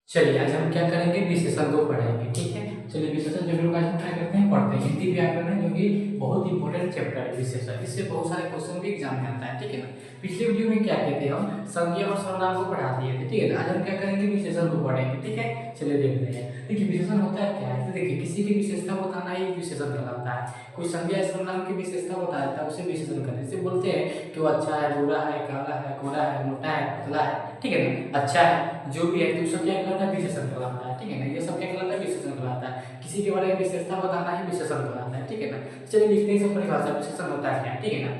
चलिए आज हम क्या करेंगे, विशेषण को पढ़ेंगे। ठीक है, चलिए विशेषण चैप्टर को आज हम क्या करते हैं, पढ़ते हैं। हिंदी व्याकरण है जो कि बहुत इंपॉर्टेंट चैप्टर है विशेषण। इससे बहुत सारे क्वेश्चन भी एग्जाम में आता है। ठीक है ना। पिछले वीडियो में क्या कहते हैं, हम संज्ञा और सर्वनाम को पढ़ा दिए थे। ठीक है ना। आज हम क्या करेंगे, विशेषण को पढ़ेंगे। ठीक है, चलिए देखते हैं। देखिए विशेषण होता है क्या है, तो देखिए किसी की विशेषता बताना ही विशेषण कहलाता है। कोई संज्ञा सर्वनाम की विशेषता बताता है उसे विशेषण कहते हैं। जैसे बोलते हैं कि वो अच्छा है, गोरा है, काला है, गोरा है, मोटा है, पतला है। ठीक है ना, अच्छा है, जो भी है, तो सब क्या कहलाता है, विशेषण कहलाता है। ठीक है ना, ये सब क्या कहलाता है, विशेषण कहलाता है। किसी के बारे में विशेषता बताना ही विशेषण कहलाता है। ठीक है ना। चलिए लिखते हैं सब परिभाषा, विशेषण होता है क्या। ठीक है ना।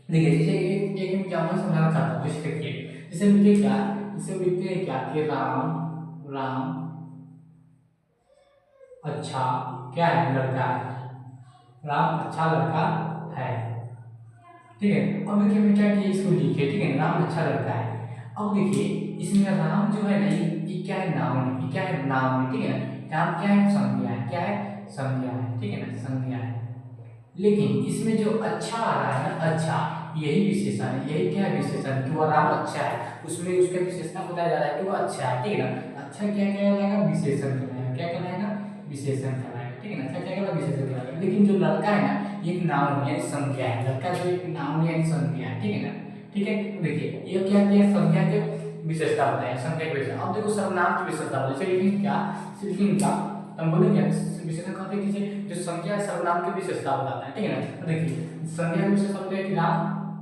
देखिए जैसे एक एग्जाम्पल समझाना चाहता हूँ। जैसे देखिए, जैसे लिखिए क्या, जैसे लिखते हैं क्या कि राम राम अच्छा क्या है, लड़का है। राम अच्छा लड़का है। ठीक है, अब देखिए मैं क्या किया, इसको लिखे। ठीक है, राम अच्छा लड़का है। अब देखिए इसमें राम जो है ना, ये क्या है, नाउन है। ये क्या है, नाउन है। ठीक है ना। राम क्या है, संज्ञा है। क्या है, संज्ञा है। ठीक है ना, संज्ञा है। लेकिन इसमें जो अच्छा आ रहा है ना, अच्छा, यही विशेषण है। यही क्या है, विशेषण कि वह राम अच्छा है। उसमें उसका विशेषता बताया जा रहा है कि वो अच्छा है। ठीक है ना। अच्छा क्या कहलाएगा, विशेषण कहलाएगा। क्या कहलाएगा, विशेषण कहलाएगा। ठीक है ना। अच्छा क्या कहलाएगा, विशेषण कहलाएगा। लेकिन जो लड़का है ना, ये एक नाउन है, संज्ञा है। लड़का जो एक नाउन है, संज्ञा है। ठीक है ना। ठीक है, तो देखिए ये क्या किया, संज्ञा के विशेषता बताया, संज्ञा की विशेषता। अब देखो सर्वनाम की विशेषता बोले, चलिए लिखेंगे क्या, लिखेंगे क्या, हम बोलेंगे विशेषण कहते हैं कि जो संज्ञा है सर्वनाम की विशेषता बताता है। ठीक है ना। तो देखिए संज्ञा की विशेषता बताया कि राम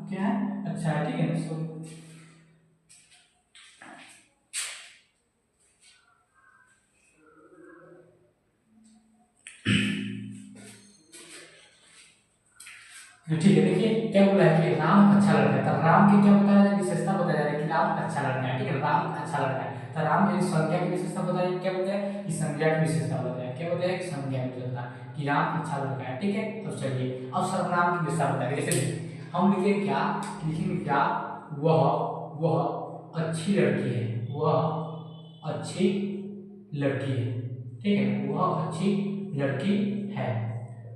क्या है, अच्छा है। ठीक है ना। ठीक है, देखिए क्या बोला है कि राम अच्छा लड़का है। तो राम की क्या बताया जाए, विशेषता बताया जा रहा है कि राम अच्छा लड़का है। ठीक है, राम अच्छा लड़का है। तो राम यानी संज्ञा की विशेषता बताया, क्या बताया कि संज्ञा की विशेषता बताया। क्या बताया कि संज्ञा की विशेषता, कि राम अच्छा लड़का है। ठीक है, तो चलिए अब सर्वनाम की विशेषता बताएंगे। जैसे हम लिखेंगे क्या, लिखेंगे क्या, वह वह अच्छी लड़की है। वह अच्छी लड़की है। ठीक है, वह अच्छी लड़की है।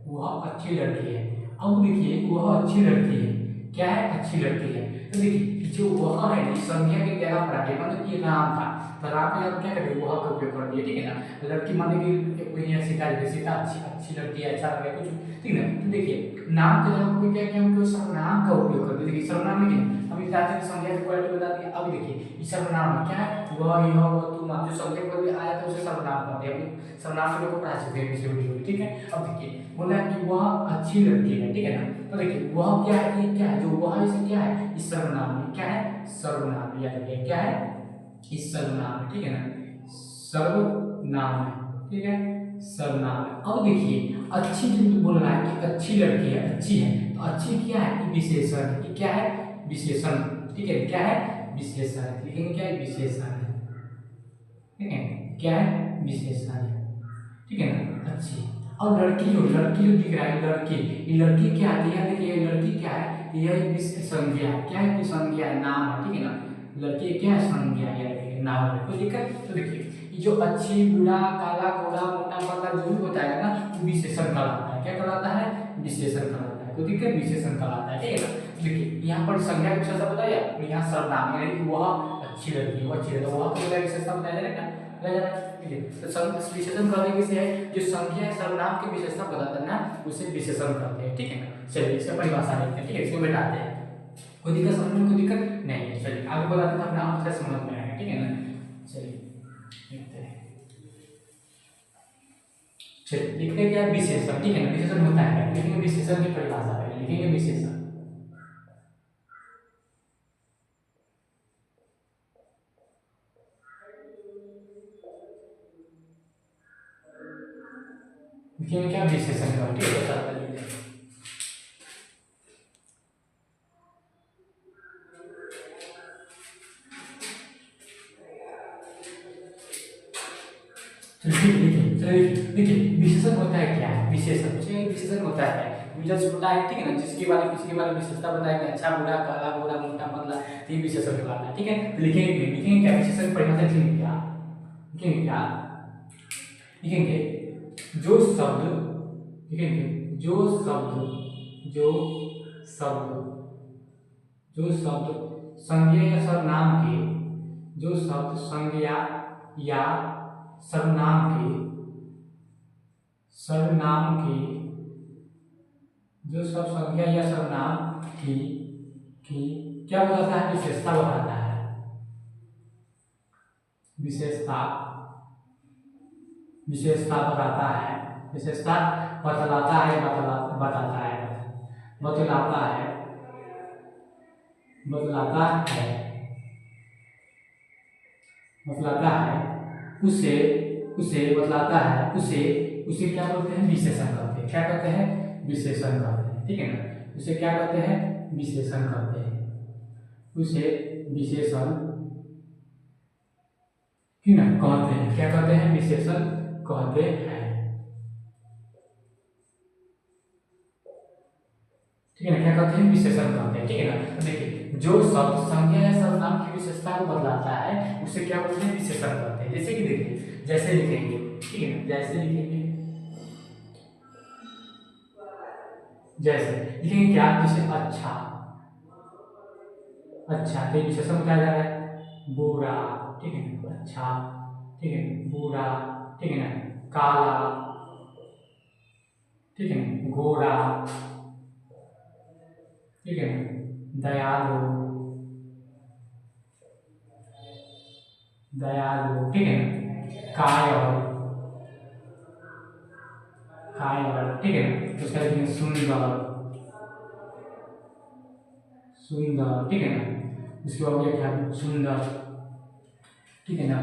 वह अच्छी लड़की है। अब देखिए वह अच्छी लड़की है, क्या है, अच्छी लड़की है। तो देखिए जो वह है ना, संज्ञा के जगह पर आके, मतलब कि राम था, तो राम पे आप क्या करें, वह का उपयोग कर दिए। ठीक है ना। लड़की माने कि कोई यहाँ सीता, जैसे सीता अच्छी अच्छी लड़की है, अच्छा लगे कुछ। ठीक है ना। तो देखिए नाम के जगह कोई क्या किया, हम कोई सर्वनाम का उपयोग कर दिए। देखिए सर्वनाम में क्या, हम इस जाति की संज्ञा की क्वालिटी बता दिए। अब देखिए इस सर्वनाम में क्या है, वह यह वो तुम, आप जो संज्ञा कोई भी आया तो उसे सर्वनाम कहते हैं। हम सर्वनाम से लोग पढ़ा चुके हैं पिछले वीडियो में। ठीक है, अब देखिए बोला है कि वह अच्छी लड़की है। ठीक है ना। तो देखिए वह क्या है, ये क्या है, जो वह है इसे क्या है, इस सर्वनाम में क्या है, सर्वनाम। याद रखिए क्या है, इस सर्वनाम है। ठीक है ना, सर्वनाम है। ठीक है, सर्वनाम है। अब देखिए अच्छी जो बोल रहा है कि अच्छी लड़की है, अच्छी है, तो अच्छी क्या है, विशेषण। ये क्या है, विशेषण। ठीक है, क्या है, विशेषण। लिखेंगे क्या है, विशेषण है। ठीक है, क्या है, विशेषण है। ठीक है ना, अच्छी। और लड़की जो दिख रहा है, लड़की, ये लड़की क्या है, यहाँ देखिए ये लड़की क्या है, यह एक संज्ञा है। क्या है, संज्ञा है, नाम है। ठीक है ना, लड़की क्या है, संज्ञा है, देखिए नाम है। कोई दिक्कत, तो देखिए ये जो अच्छी, बुरा, काला, गोरा, मोटा, पतला जो भी बताएगा ना, वो विशेषण कहलाता है। क्या कहलाता है, विशेषण कहलाता है। कोई दिक्कत, विशेषण कहलाता है। ठीक है ना। देखिए यहाँ पर संज्ञा की विशेषता बताया, और यहाँ सर्वनाम, यानी कि वह अच्छी लड़की, वो अच्छी लड़की, वह तो विशेषता बताया जाएगा। तो विशेषण कहते किसे है, जो संख्या है सर्वनाम की विशेषता बताता है ना, उसे विशेषण कहते हैं। ठीक है ना। चलिए इसका परिभाषा देखते हैं। ठीक है, इसको बैठाते हैं। कोई दिक्कत समझ में, कोई दिक्कत नहीं है। चलिए आगे बताते हैं, अपने आप से समझ में आएगा। ठीक है ना। चलिए लिखते हैं, चलिए लिखते हैं क्या, विशेषण। ठीक है ना, विशेषण होता है क्या, लिखेंगे विशेषण की परिभाषा पहले, लिखेंगे विशेषण। लिखेंगे क्या, विशेषण का। ठीक है, चलते हैं। देखिए विशेषण होता है क्या है, विशेषण, विशेषण होता है विशेष होता है। ठीक है ना, जिसके बारे में, किसी के बारे में विशेषता बताएंगे, अच्छा, बुरा, काला, गोरा, मोटा, पतला, ये विशेषण कहलाता है। ठीक है, तो लिखेंगे क्या, विशेषण परिभाषा लिखेंगे क्या, लिखेंगे क्या, लिखेंगे जो शब्द, लिखेंगे जो शब्द, जो शब्द, जो शब्द संज्ञा या सर्वनाम के, जो शब्द संज्ञा या सर्वनाम की जो सब संज्ञा या सर्वनाम की क्या बताता है, विशेषता बताता है, विशेषता बताता है, विशेषता बतलाता है, उसे बतलाता है, उसे क्या बोलते हैं, विशेषण कहते हैं। क्या कहते हैं, विशेषण कहते हैं। ठीक है ना, उसे क्या कहते हैं, विशेषण कहते हैं। उसे विशेषण क्यों ना कहते हैं, क्या कहते हैं, विशेषण कहते हैं। ठीक है ना, क्या कहते हैं, विशेषण कहते हैं। ठीक है ना, तो देखिए जो शब्द संज्ञा या सर्वनाम की विशेषता को बतलाता है उसे क्या बोलते हैं, विशेषण कहते हैं। जैसे कि देखिए, जैसे लिखेंगे, ठीक है ना, जैसे लिखेंगे क्या, जैसे अच्छा, तो विशेषण बताया जा रहा है। बुरा, ठीक है ना, अच्छा, ठीक है, बुरा, ठीक है ना, काला, ठीक है ना, गोरा, ठीक है ना, दयालु, ठीक है ना, कायल, ठीक है ना, उसका लिखेंगे सुंदर, ठीक है ना, उसके बाद क्या सुंदर, ठीक है ना,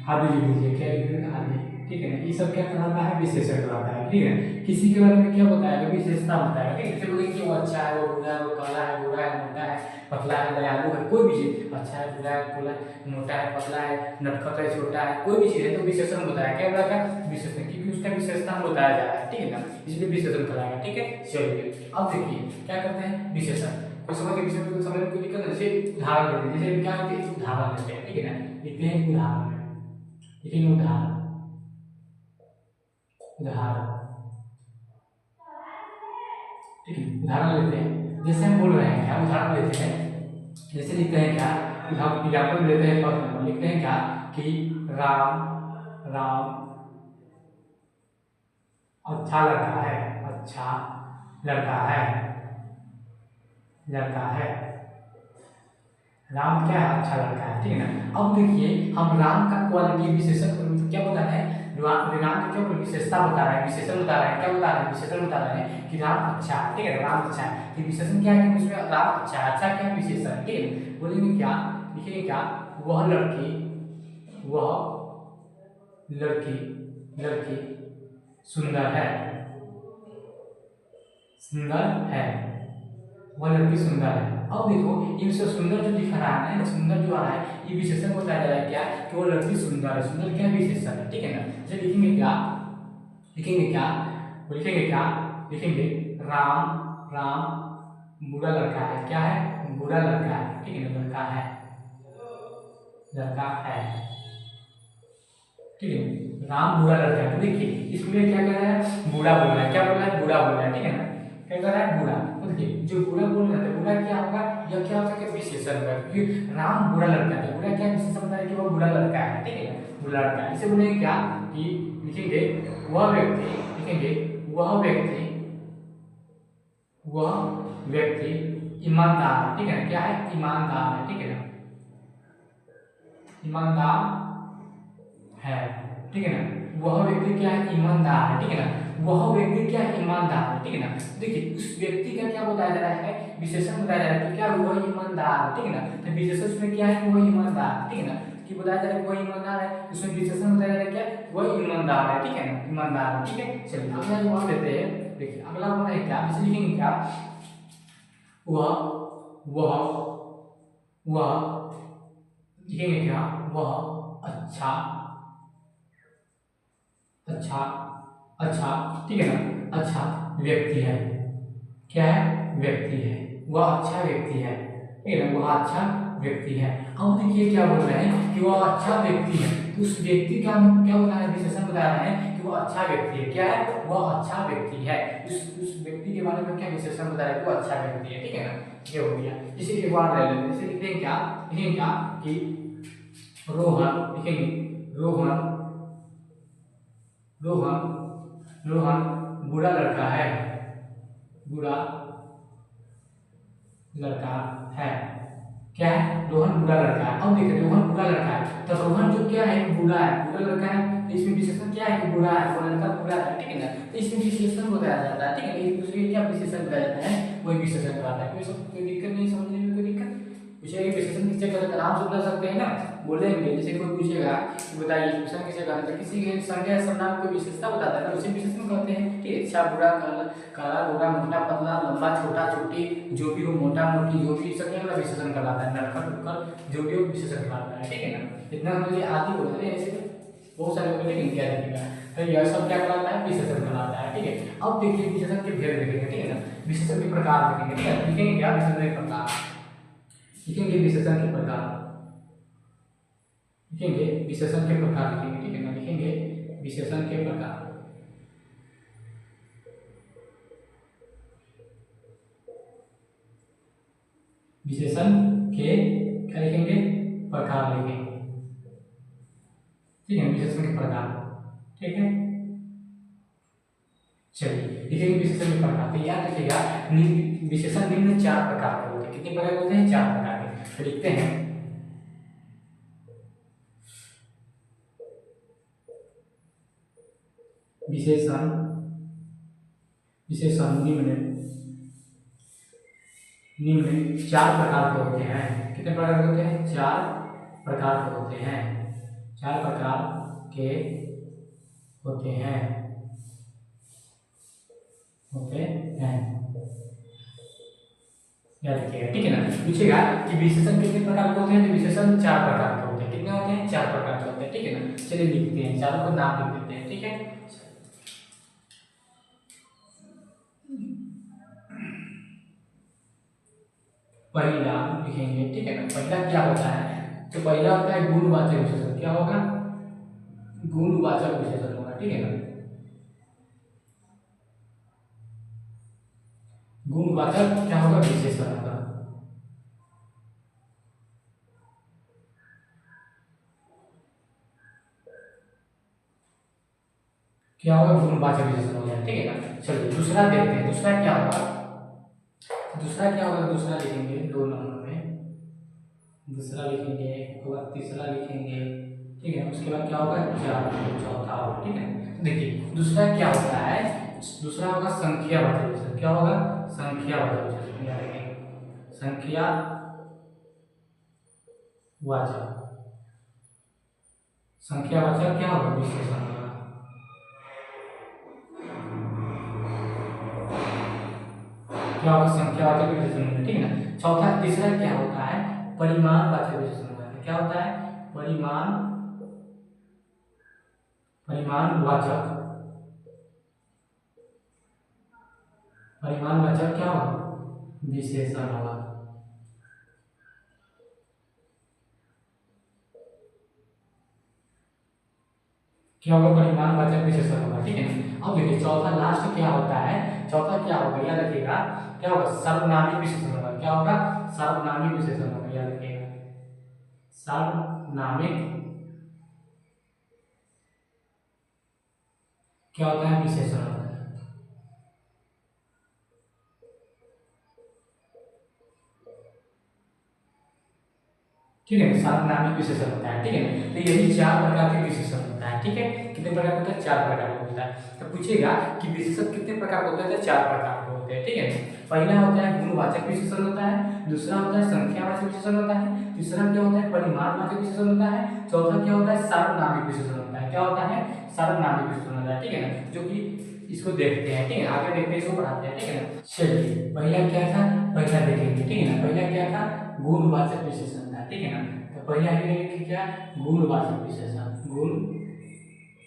आदि लिख लीजिए, क्या लिखेंगे, आदि, ठीक है ना। ये सब क्या कहलाता है, विशेषण कहलाता है। ठीक है, किसी के बारे में क्या बताएगा, विशेषता बताएगा। ठीक है, जैसे बोलेंगे कि वो अच्छा है, वो बुरा है, वो काला है, गोरा है, मोटा है, पतला है, दयालु है, कोई भी चीज, अच्छा है, बुरा है, फूला है, मोटा है, पतला है, नटखट है, छोटा है, कोई भी चीज है तो विशेषण बताया। क्या बताएगा, विशेषण, क्योंकि उसका विशेषता बताया जा रहा है। ठीक है ना, इसलिए विशेषण कहलाएगा। ठीक है, चलिए अब देखिए क्या करते हैं, विशेषण को समझ के, विशेषण को समझने में कोई दिक्कत नहीं। जैसे उदाहरण लेते हैं, जैसे क्या होती है, उदाहरण लेते हैं। ठीक है ना, लिखते हैं उदाहरण, लेकिन उदाहरण, ठीक है, उदाहरण लेते हैं। जैसे हम बोल रहे हैं, क्या उदाहरण लेते हैं, जैसे लिखते हैं क्या, एग्जाम्पल लेते हैं, फर्स्ट नंबर लिखते हैं क्या कि राम अच्छा लड़का है, राम क्या है, अच्छा लड़का है। ठीक है ना, अब देखिए हम राम का क्वालिटी, विशेषण क्या बता रहे हैं, राम की क्या विशेषता बता रहा है, विशेषण बता रहा है, क्या बता रहे हैं, विशेषण बता रहे हैं कि राम अच्छा है। ठीक है, राम अच्छा है, तो विशेषण क्या है कि उसमें राम अच्छा है, अच्छा क्या है, विशेषण। ठीक है, बोलेंगे क्या, लिखेंगे क्या, वह लड़की सुंदर है, वह लड़की सुंदर है। अब देखो ये सुंदर जो दिख रहा है, सुंदर जो आ रहा है, ये विशेषण बताया जा रहा है क्या, कि वो लड़की सुंदर है। सुंदर क्या विशेषण है। ठीक है ना, जैसे लिखेंगे क्या, लिखेंगे राम बुरा लड़का है, क्या है, बुरा लड़का है। ठीक है ना, लड़का है, ठीक है, राम बुरा लड़का है। तो देखिए इसमें क्या कर रहा है, बुरा बोल रहा है, क्या बोल रहा है, बुरा बोल रहा है। ठीक है ना, क्या कर रहा है, बुरा। तो देखिए जो बुरा बोल रहा है, बुरा क्या होगा, यह क्या होगा कि विशेषण होगा, क्योंकि राम बुरा लड़का है, बुरा क्या विशेषण बता रहा है कि वह बुरा लड़का है। ठीक है ना, बुरा लड़का है। इसे बोलेंगे क्या कि लिखेंगे वह व्यक्ति ईमानदार। ठीक है ना, क्या है, ईमानदार है। ठीक है ना, ईमानदार है। ठीक है ना, वह व्यक्ति क्या है, ईमानदार है। ठीक है ना, वह व्यक्ति क्या है, ईमानदार है। ठीक है ना, देखिए उस व्यक्ति का क्या बताया जा रहा है, विशेषण बताया जा रहा है कि क्या वह ईमानदार है। ठीक है ना, तो विशेषण उसमें क्या है, वह ईमानदार। ठीक है ना, कि बताया जा रहा है वह ईमानदार है, उसमें विशेषण बताया जा रहा है क्या, वह ईमानदार है। ठीक है ना, ईमानदार है। ठीक है, चलिए अगला जवाब लेते हैं। देखिए अगला होना है क्या, जैसे लिखेंगे क्या, वह लिखेंगे क्या, वह अच्छा, ठीक है ना, अच्छा व्यक्ति है। क्या है, व्यक्ति है, वह अच्छा व्यक्ति है। ठीक है ना, वह अच्छा व्यक्ति है। अब देखिए क्या बोल रहे हैं कि वह अच्छा व्यक्ति है, तो उस व्यक्ति का हम क्या बता रहे हैं, विशेषण बता रहे हैं कि वह अच्छा व्यक्ति है। क्या है, वह अच्छा व्यक्ति है। उस व्यक्ति के बारे में क्या विशेषण बता रहे हैं, वो अच्छा व्यक्ति है। ठीक है ना, ये हो गया। इसे एक बार ले लेते हैं, जैसे लिखते हैं क्या, कि रोहन, लिखेंगे रोहन रोहन रोहन बुरा लड़का है, बुरा लड़का है। क्या है? रोहन बुरा लड़का है। अब देखिए रोहन बुरा लड़का है, तो रोहन जो क्या है, बुरा है, बुरा लड़का है, तो इसमें विशेषण क्या है कि बुरा है, वो लड़का बुरा है, ठीक है ना। तो इसमें विशेषण बताया जाता है, ठीक है। एक दूसरे क्या विशेषण बताया जाता है, वही विशेषण बताता है। कोई दिक्कत नहीं, समझने में कोई दिक्कत पूछेगा विशेषण किससे करते आराम से बता सकते हैं ना, बोलेंगे। जैसे कोई पूछेगा कि बताइए विशेषण किसे कहते हैं, किसी के संज्ञा या सर्वनाम कोई विशेषता बताता है तो उसे विशेषण कहते हैं, ठीक है। अच्छा बुरा, काला गोरा, मोटा पतला, लंबा छोटा छोटी, जो भी हो, मोटा मोटी, जो भी सब क्या विशेषण कहलाता है, नटखट उटखट जो भी हो विशेषण कहलाता है, ठीक है ना। इतना मुझे आदि बोलते हैं, ऐसे बहुत सारे लोग लेकिन क्या देखिएगा, तो यह सब क्या कहलाता है, विशेषण कहलाता है, ठीक है। अब देखिए विशेषण के भेद देखेंगे, ठीक है ना, विशेषण के प्रकार देखेंगे, ठीक है। लिखेंगे क्या, विशेषण के प्रकार लिखेंगे, विशेषण के प्रकार लिखेंगे, विशेषण के प्रकार लिखेंगे, ठीक है ना। लिखेंगे विशेषण के प्रकार, विशेषण के क्या लिखेंगे, प्रकार लिखेंगे, ठीक है। विशेषण के प्रकार, ठीक है। चलिए लिखेंगे विशेषण के प्रकार, तो याद रखिएगा विशेषण निम्न 4 प्रकार के होते हैं। कितने प्रकार के होते हैं? 4 प्रकार के। तो लिखते हैं विशेषण विशेषण निम्न 4 प्रकार के होते हैं। कितने प्रकार के होते हैं? 4 प्रकार के होते हैं, 4 प्रकार के होते हैं याद रखिएगा, ठीक है ना। पूछेगा कि विशेषण कितने प्रकार के होते हैं, तो विशेषण 4 प्रकार के होते हैं। कितने होते हैं? 4 प्रकार के होते हैं, ठीक है ना। चलिए लिखते हैं, चारों को नाम लिख देते हैं, ठीक है। पहला लिखेंगे, ठीक है ना। पहला क्या होता है, तो पहला होता है गुणवाचक विशेषण। क्या होगा? गुणवाचक विशेषण होगा, ठीक है ना। गुणवाचक क्या होगा? विशेषण होगा। क्या होगा? गुणवाचक विशेषण हो गया, ठीक है ना। चलिए दूसरा देखते हैं, दूसरा क्या होगा, दूसरा क्या होगा, दूसरा लिखेंगे 2 नंबर में, दूसरा लिखेंगे, उसके बाद तीसरा लिखेंगे, ठीक है। उसके बाद क्या होगा? चौथा होगा, ठीक है। देखिए दूसरा क्या होता है, दूसरा होगा संख्यावाचक विशेषण। क्या होगा? संख्यावाचक विशेषण, याद रखेंगे, संख्यावाचक संख्यावाचक क्या होगा? विशेषण होगा। क्या होगा? संख्यावाचक विशेषण, ठीक है ना। चौथा तीसरा क्या होता है? परिमाणवाचक विशेषण होता है। क्या होता है? परिमाणवाचक क्या होगा? विशेषण होगा। क्या होगा? परिमाणवाचक विशेषण होगा, ठीक है ना। अब देखिए चौथा लास्ट क्या होता है, चौथा क्या होगा, याद रखिएगा, क्या होगा? सर्वनामिक विशेषण होगा। क्या होगा? सर्वनामिक विशेषण होगा, याद रखिएगा, सर्वनामिक क्या होता है? विशेषण होता है, ठीक है। सर्वनामिक विशेषण होता है, ठीक है ना। तो यही 4 प्रकार के विशेषण होता है, ठीक है। कितने प्रकार का होता है? 4 प्रकार का होता है। तो पूछेगा कि विशेषण कितने प्रकार का होता है, तो 4 प्रकार के होते हैं, ठीक है। पहला होता है गुणवाचक विशेषण होता है, दूसरा होता है संख्यावाचक विशेषण होता है, तीसरा क्या होता है? परिमाणवाचक विशेषण होता है, चौथा क्या होता है? सार्वनामिक विशेषण होता है। क्या होता है? सार्वनामिक विशेषण होता है, ठीक है ना। जो कि इसको देखते हैं, ठीक है, आगे देखते हैं, इसको पढ़ाते हैं, ठीक है ना। चलिए पहला क्या था, पहला देखेंगे, ठीक है ना। पहला क्या था? गुणवाचक विशेषण था, ठीक है ना। तो पहला ही लिखेंगे क्या? गुणवाचक विशेषण,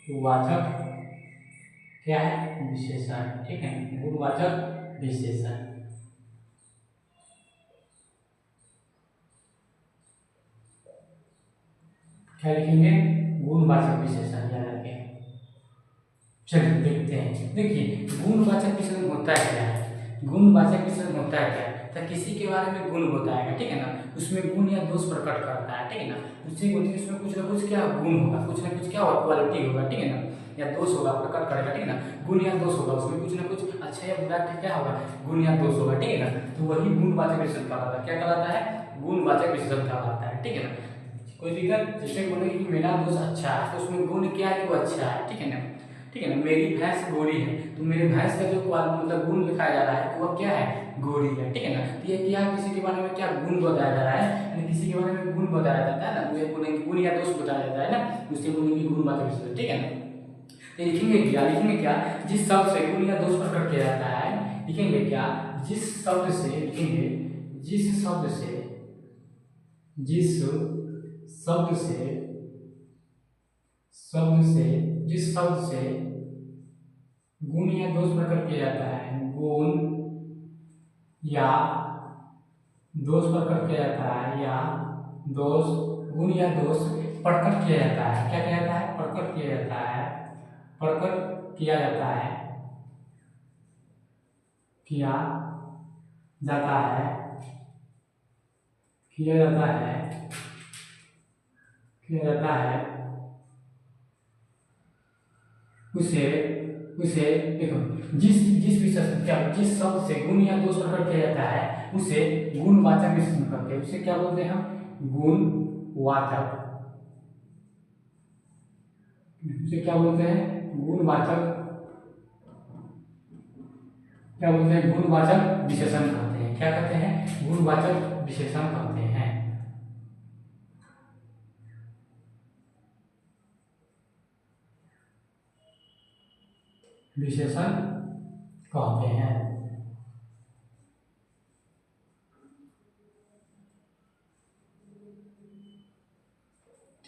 गुणवाचक क्या है? विशेषण, ठीक है, गुणवाचक विशेषण। क्या लिखेंगे? गुणवाचक विशेषण, याद रखें। चलिए देखते हैं, देखिए गुणवाचक विशेषण होता है क्या है, गुणवाचक विशेषण होता है क्या है, तो किसी के बारे में गुण बताएगा, ठीक है ना, उसमें गुण या दोष प्रकट करता है, ठीक है ना, उससे बोलते हैं उसमें कुछ ना कुछ क्या गुण होगा, कुछ ना कुछ क्या होगा, क्वालिटी होगा, ठीक है ना, या दोष होगा, प्रकट करेगा, ठीक है ना, गुण या दोष होगा, उसमें कुछ ना कुछ अच्छा या बुरा क्या होगा, गुण या दोष होगा, ठीक है ना, तो वही गुणवाचक विशेषण कहलाता है। क्या कहलाता है? गुणवाचक विशेषण कहलाता है, ठीक है ना। कोई दिक्कत? जैसे बोलेंगे कि मेरा दोस्त अच्छा है, तो उसमें गुण क्या है कि वो अच्छा है, ठीक है ना, ठीक है ना। मेरी भैंस गोरी है, तो मेरे भैंस का जो मतलब गुण दिखाया जा रहा है वो क्या है, गोरी है, ठीक है ना। तो ये क्या किसी के बारे में क्या गुण बताया जा रहा है, यानी किसी के बारे में गुण बताया जाता है ना, वो बोलेंगे गुण या दोष बताया जाता है ना, उससे बोलेंगे गुणवाचक विशेषण, ठीक है ना। तो लिखेंगे क्या, जिस शब्द से गुण या दोष प्रकट किया जाता है, लिखेंगे क्या, जिस शब्द से, लिखेंगे जिस शब्द से, जिस शब्द से, जिस शब्द से गुण या दोष प्रकट किया जाता है, गुण या दोष प्रकट किया जाता है, या दोष, गुण या दोष प्रकट किया जाता है। क्या किया जाता है? प्रकट किया जाता है, प्रकट किया जाता है, किया जाता है, किया जाता है, किया जाता है, उसे उसे देखो, जिस जिस विशेषण क्या, जिस शब्द से गुण या दोष प्रकट किया जाता है उसे गुणवाचक विशेषण कहते हैं। उसे क्या बोलते हैं हम? गुणवाचक। उसे क्या बोलते हैं? गुणवाचक। क्या बोलते हैं? गुणवाचक विशेषण कहते हैं। क्या कहते हैं? गुणवाचक विशेषण कहते हैं, विशेषण कहते हैं,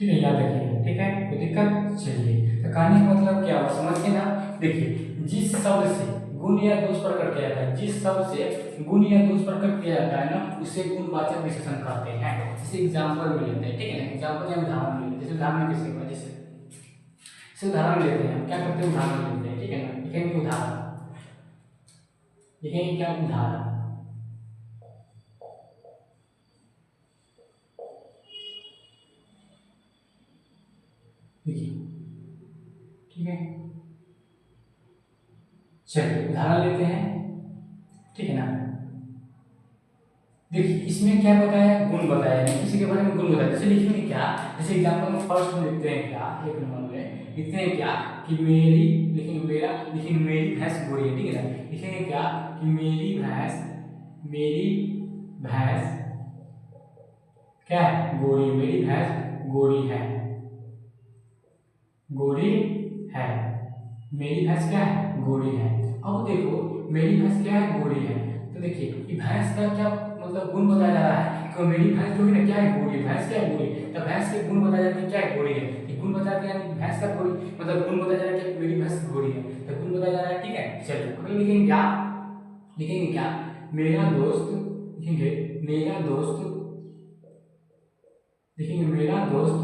ठीक है, याद रखिएगा, ठीक है, कोई दिक्कत? चलिए, तो कहानी का मतलब क्या हुआ, समझ गए ना। देखिए, जिस शब्द से गुण या दोष प्रकट किया जाता है, जिस शब्द से गुण या दोष प्रकट किया जाता है ना, उसे गुणवाचक विशेषण कहते हैं। जैसे एग्जाम्पल में लेते हैं, ठीक है ना, एग्जाम्पल या उदाहरण में लेते हैं। जैसे उदाहरण में कैसे, जैसे उदाहरण लेते हैं, हम क्या करते हैं, उदाहरण लेते हैं, ठीक है ना, लिखेंगे उदाहरण, लिखेंगे क्या, उदाहरण, देखिए, ठीक है। चलिए उदाहरण लेते हैं, ठीक है ना। देखिए, इसमें क्या बताया, गुण बताया है, किसी के बारे में गुण बताया। जैसे लिखेंगे क्या, जैसे एग्जाम्पल में फर्स्ट में लिखते हैं क्या, एक नंबर में लिखते हैं क्या कि मेरी, लिखेंगे मेरा, लिखेंगे मेरी भैंस गोरी है, ठीक है ना। लिखेंगे क्या कि मेरी भैंस, मेरी भैंस क्या है, गोरी, मेरी भैंस गोरी है, गोरी है, मेरी भैंस क्या है, गोरी है। अब देखो, मेरी भैंस क्या है, गोरी है, तो देखिए ये भैंस का क्या मतलब गुण बताया जा रहा है कि मेरी भैंस जो है ना क्या है, गोरी है। भैंस क्या है, गोरी। तो भैंस के गुण बताया जाता है, क्या है, गोरी है। ये गुण बताते हैं भैंस का गोरी, मतलब गुण बताया जा रहा है कि मेरी भैंस गोरी है, तो गुण बताया जा रहा है, ठीक है। चलिए अगले लिखेंगे क्या, लिखेंगे क्या, मेरा दोस्त, लिखेंगे मेरा दोस्त, लिखेंगे मेरा दोस्त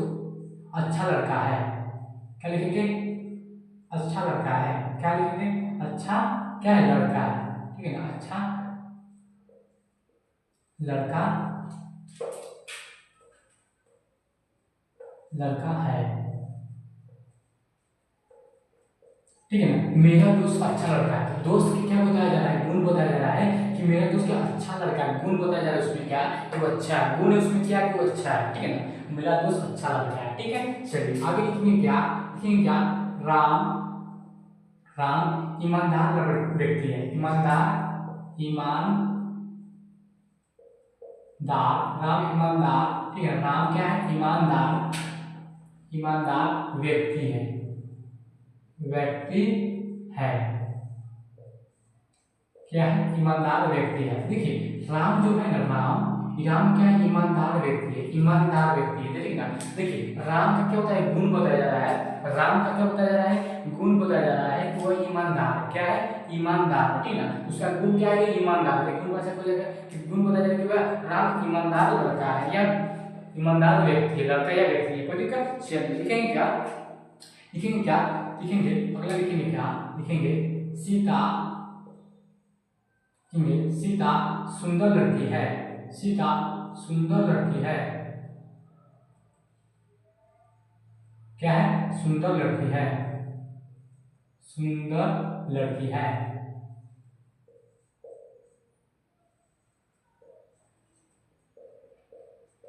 अच्छा लड़का है। क्या लिखेंगे, अच्छा लड़का है। क्या लिखेंगे, अच्छा क्या है, लड़का है, ठीक है ना, अच्छा लड़का, लड़का है, ठीक है ना। मेरा दोस्त अच्छा लड़का है, तो दोस्त की क्या बताया जा रहा है, गुण बताया जा रहा है कि मेरा दोस्त क्या अच्छा लड़का है। गुण बताया जा रहा है उसमें क्या, कि वो अच्छा है, गुण है उसमें क्या, कि वो अच्छा है, ठीक है ना। मेरा दोस्त अच्छा लड़का है, ठीक है। चलिए आगे लिखेंगे क्या, लिखेंगे क्या, राम, राम ईमानदार व्यक्ति है, ईमानदार, राम ईमानदार, ठीक है। राम क्या है, ईमानदार, ईमानदार व्यक्ति है, व्यक्ति है, क्या है, ईमानदार व्यक्ति है। देखिए राम जो है ना, राम क्या है, ईमानदार व्यक्ति है, ईमानदार व्यक्ति है, देखिए ना। देखिए राम का क्या होता है, गुण बताया जा रहा है, राम का क्या बताया जा रहा है, गुण बताया जा रहा है कि वह ईमानदार है। क्या है, ईमानदार, ठीक है ना। उसका गुण क्या है, ईमानदार है। गुण भाषा हो जाएगा कि गुण बताया जा रहा है कि राम ईमानदार लड़का है, या ईमानदार व्यक्ति है, लड़का या व्यक्ति है, कोई दिक्कत। चलिए लिखेंगे क्या, लिखेंगे क्या, लिखेंगे अगला लिखेंगे क्या, लिखेंगे सीता, लिखेंगे सीता सुंदर लड़की है, सीता सुंदर लड़की है। क्या है? सुंदर लड़की है, सुंदर लड़की है।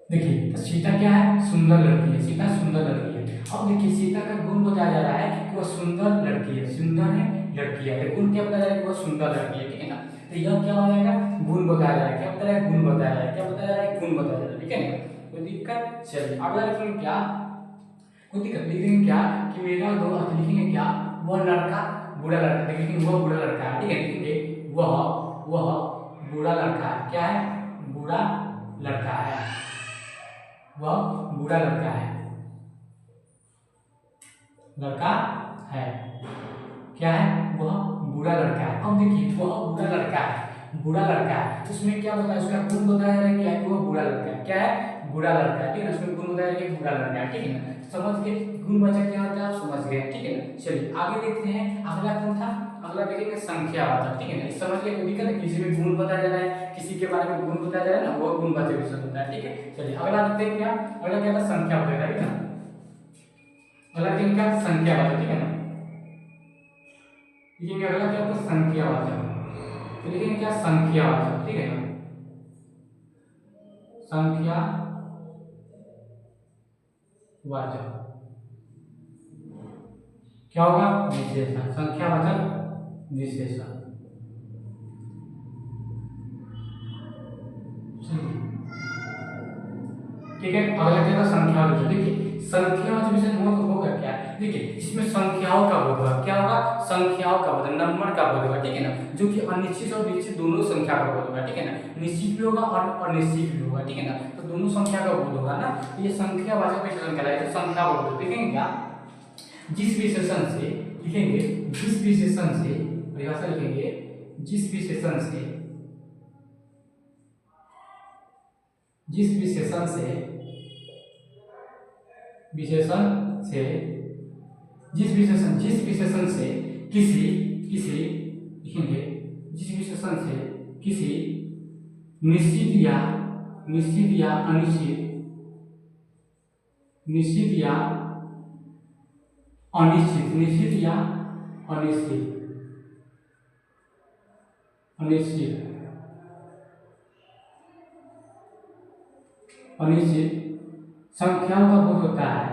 देखिए तो सीता क्या है? सुंदर लड़की है, सीता सुंदर लड़की है। अब देखिए सीता का गुण बताया जा रहा है कि वह सुंदर लड़की है, सुंदर है लड़की है, तो गुण क्या बताया जा रहा है कि वह सुंदर लड़की है, ठीक है ना। तो यह क्या हो जाएगा? गुण बताया जा रहा है। क्या बताया है? गुण बताया जा रहा है। क्या बताया जा रहा है? गुण बताया जा रहा है, ठीक है ना। कोई दिक्कत? चलिए अगला लिखेंगे क्या? कोई दिक्कत? लिखेंगे क्या कि मेरा दोस्त, लिखेंगे क्या? वह लड़का बुरा लड़का, देखिए वह बुरा लड़का है, ठीक है। लिखेंगे वह बुरा लड़का है। क्या है? बुरा लड़का है, वह बुरा लड़का है, लड़का है। क्या है? वह बुरा लड़का है। अब देखिए वह बुरा लड़का है, बुरा लड़का है, तो उसमें क्या बताया? उसका गुण बताया जा रहा है क्या है? वह बुरा लड़का है। क्या है? बुरा लड़का है, ठीक है ना। उसमें गुण बताया गया बुरा लड़का है, ठीक है ना। समझ गए गुण बचा क्या होता है? आप समझ गए, ठीक है ना। चलिए आगे देखते हैं, अगला कौन था? अगला देखेंगे संख्यावाचक, ठीक है ना। समझ गए? कोई दिक्कत है? किसी में गुण बताया जा रहा है, किसी के बारे में गुण बताया जा रहा है ना, वो गुणवाचक विशेषण होता है, ठीक है। चलिए अगला देखते हैं क्या? अगला क्या था? संख्यावाचक, ठीक है ना। अगला क्या? संख्यावाचक, ठीक है ना। लिखेंगे अगला क्या होता है? संख्यावाचक। तो लिखेंगे क्या? संख्यावाचक, ठीक है ना। संख्यावाचक क्या होगा? विशेषण, संख्यावाचक विशेषण। ठीक है। अगला क्या था? संख्यावाचक। देखिए संख्यावाचक विशेषण होगा क्या? देखिए इसमें संख्याओं का बोध होगा। क्या होगा? संख्याओं का बोध, नंबर का बोध होगा, ठीक है ना। जो कि अनिश्चित और निश्चित दोनों संख्या का बोध होगा, ठीक है ना। निश्चित भी होगा और अनिश्चित भी होगा, ठीक है ना। तो दोनों संख्या का बोध होगा ना, ये संख्यावाचक विशेषण कहलाएगा। तो संख्या बोध देखेंगे क्या? जिस विशेषण से, लिखेंगे जिस विशेषण से, परिभाषा लिखेंगे जिस विशेषण से, जिस विशेषण से, विशेषण से, जिस विशेषण से किसी किसी लिखेंगे जिस विशेषण से किसी निश्चित या अनिश्चित, निश्चित या अनिश्चित, निश्चित या अनिश्चित, अनिश्चित, अनिश्चित संख्याओं का बोध होता है।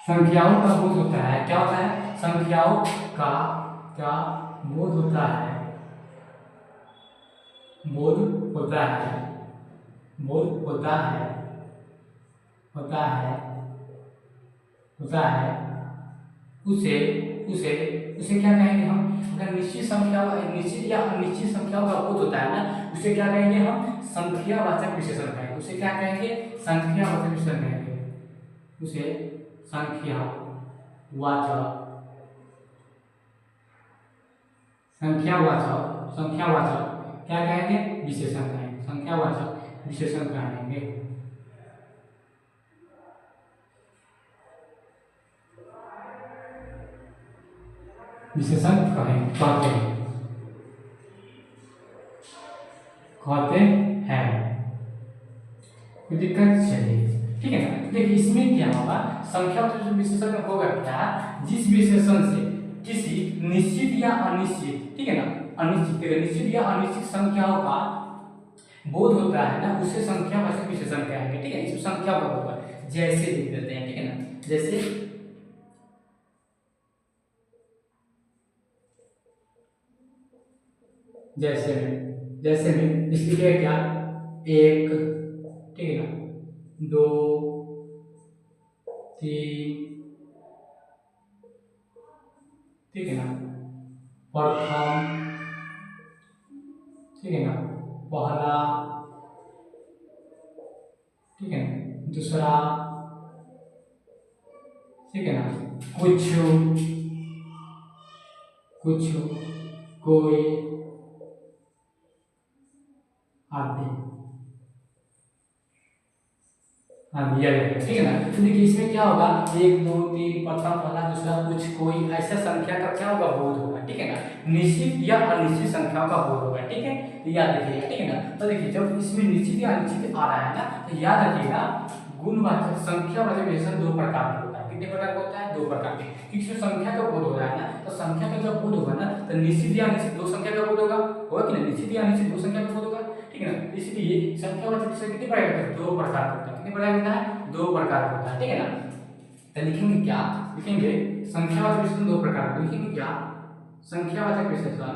संख्याओं का बोध होता है। क्या होता है? संख्याओं का क्या बोध होता है? बोध होता है, बोध होता है, होता है, होता है। उसे उसे उसे क्या कहेंगे हम? अगर निश्चित संख्याओं, निश्चित या अनिश्चित संख्याओं का बोध होता है ना, उसे क्या कहेंगे हम? संख्यावाचक विशेषण कहेंगे। उसे क्या कहेंगे? संख्यावाचक विशेषण कहेंगे। उसे संख्यावाचक, संख्यावाचक क्या कहेंगे? विशेषण कहेंगे। संख्यावाचक विशेषण कहेंगे। विशेषण कहते हैं। कोई दिक्कत? चलिए ठीक है ना। देखिए इसमें क्या होगा? संख्यावाचक विशेषण में होगा क्या? जिस विशेषण से किसी निश्चित या अनिश्चित, ठीक है ना, अनिश्चित, निश्चित या अनिश्चित संख्याओं का बोध होता है ना, उसे संख्यावाचक विशेषण कहेंगे, ठीक है। इसमें संख्या का बोध, जैसे लिख देते हैं, ठीक है ना। जैसे जैसे में इसलिए क्या? एक, ठीक है ना, दो, तीन, ठीक है ना, प्रथम, ठीक है ना, पहला, ठीक है ना, दूसरा, ठीक है ना, कुछ, कोई आदि। हाँ दिया रहेगा, ठीक है ना। तो देखिए इसमें क्या होगा, एक दो तीन प्रथम पहला दूसरा कुछ कोई ऐसा संख्या का क्या होगा, बोध होगा, ठीक है ना। निश्चित या अनिश्चित संख्याओं का बोध होगा, ठीक है। तो याद रखिएगा, ठीक है ना। तो देखिए जब इसमें निश्चित या अनिश्चित आ रहा है ना, तो याद रखिएगा गुणवाचक संख्यावाचक विशेषण दो प्रकार का होता है। कितने प्रकार का होता है, दो प्रकार के। क्योंकि इसमें संख्या का बोध हो रहा है ना, तो संख्या का जब बोध होगा ना, तो निश्चित या अनिश्चित दो संख्या का बोध होगा कि नहीं, निश्चित या अनिश्चित दो संख्या का बोध होगा, ठीक है ना। इसलिए संख्यावाचक विशेषण कितने प्रकार के होते हैं, दो प्रकार के होता है। कितने प्रकार का होता है, दो प्रकार का होता है, ठीक है ना। तो लिखेंगे क्या, लिखेंगे संख्यावाचक विशेषण दो प्रकार के, लिखेंगे क्या, संख्यावाचक विशेषण,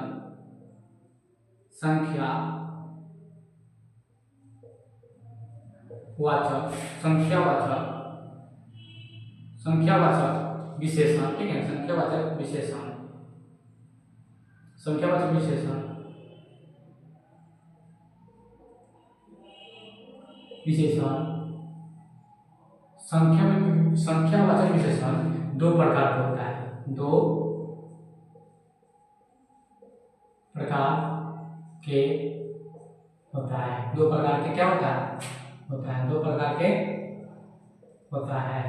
संख्या वाचक, संख्यावाचक, संख्यावाचक विशेषण, ठीक है, संख्यावाचक विशेषण, संख्यावाचक विशेषण, विशेषण संख्यावाचक विशेषण दो प्रकार का होता है, दो प्रकार के होता है, दो प्रकार के क्या होता है, दो प्रकार के होता है।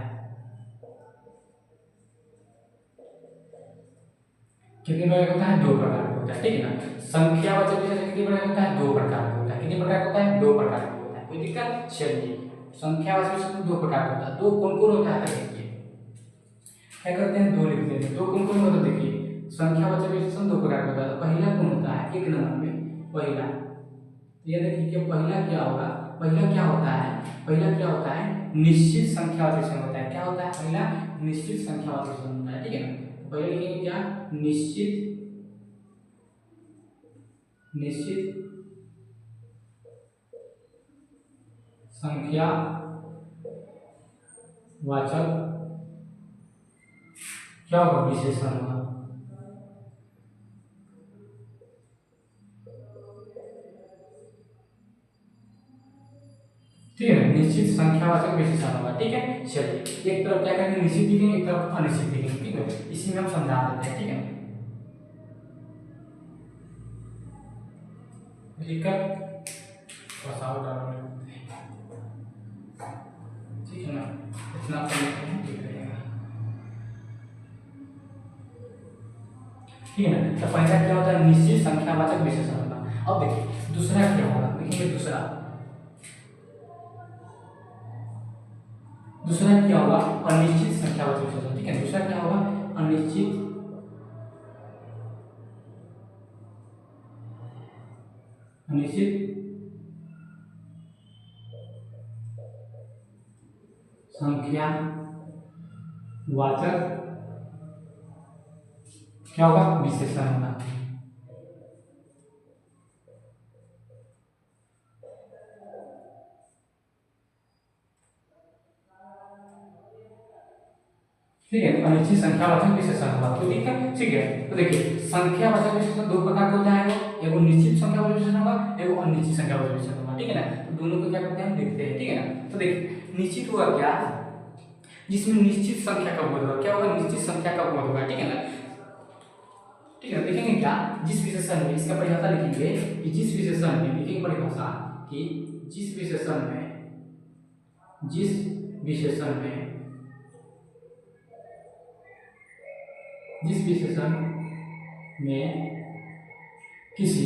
कितने प्रकार का होता है, दो प्रकार का होता है, ठीक है ना। संख्यावाचक विशेषण कितने प्रकार का होता है, दो प्रकार का होता है। कितने प्रकार का होता है, दो प्रकार का होता है। कोई दिक्कत, चलिए संख्यावाचक विशेषण दो प्रकार का होता है। दो कौन कौन होता है, देखिए क्या करते हैं, दो लिख देते हैं। दो कौन कौन होता है, देखिए संख्यावाचक विशेषण दो प्रकार का होता है। पहला कौन होता है, एक नंबर में पहला, ये देखिए कि पहला क्या होगा, पहला क्या होता है, पहला क्या होता है, निश्चित संख्यावाचक विशेषण होता है। क्या होता है, पहला निश्चित संख्यावाचक विशेषण होता है, ठीक है ना। तो पहले लिखेंगे क्या, निश्चित, निश्चित संख्या वाचक क्या होगा, विशेषण होगा, ठीक है ना, निश्चित संख्यावाचक विशेषण होगा, ठीक है। चलिए एक तरफ क्या करेंगे, निश्चित लिखेंगे, एक तरफ अनिश्चित लिखेंगे, ठीक है। इसी में हम समझा देते हैं, ठीक है। लिखकर थोड़ा सा और डाल देते हैं, ठीक है ना। इतना अपन लिखते हैं, ठीक रहेगा, ठीक है ना। तो पहला क्या होता है, निश्चित संख्यावाचक विशेषण होगा। अब देखिए दूसरा क्या होगा, देखिए दूसरा, दूसरा क्या होगा, अनिश्चित संख्यावाचक विशेषण, ठीक है। दूसरा क्या होगा, अनिश्चित, अनिश्चित संख्या वाचक क्या होगा, विशेषण होगा। ठीक है, अनिश्चित संख्यावाचक विशेषण होगा, तो ठीक है, ठीक है। तो देखिए संख्यावाचक विशेषण दो प्रकार का होता है, एगो निश्चित संख्यावाचक विशेषण होगा, एगो अनिश्चित संख्यावाचक विशेषण होगा, ठीक है ना। तो दोनों को क्या करते हैं, देखते हैं, ठीक है ना। तो देखिए निश्चित हुआ क्या, जिसमें निश्चित संख्या का बोध होगा, क्या होगा, निश्चित संख्या का बोध होगा, ठीक है ना। ठीक है, देखेंगे क्या, जिस विशेषण में, इसका परिभाषा लिखेंगे कि जिस विशेषण में, लिखेंगे परिभाषा कि जिस विशेषण में, जिस विशेषण में, जिस विशेषण में किसी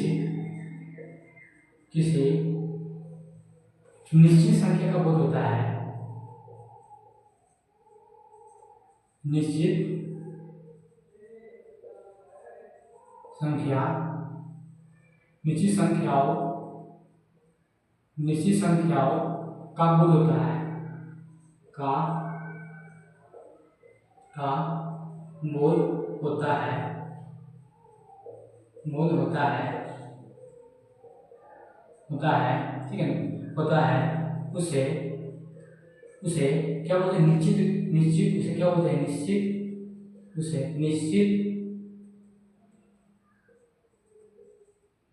किसी निश्चित संख्या का बोध होता है, निश्चित संख्या, निश्चित संख्याओं, निश्चित संख्याओं का बोध होता है, का बोध होता है, बोध होता है, होता है, ठीक है, होता है, उसे उसे क्या बोलते हैं, निश्चित, निश्चित उसे क्या बोलते हैं, निश्चित, उसे निश्चित,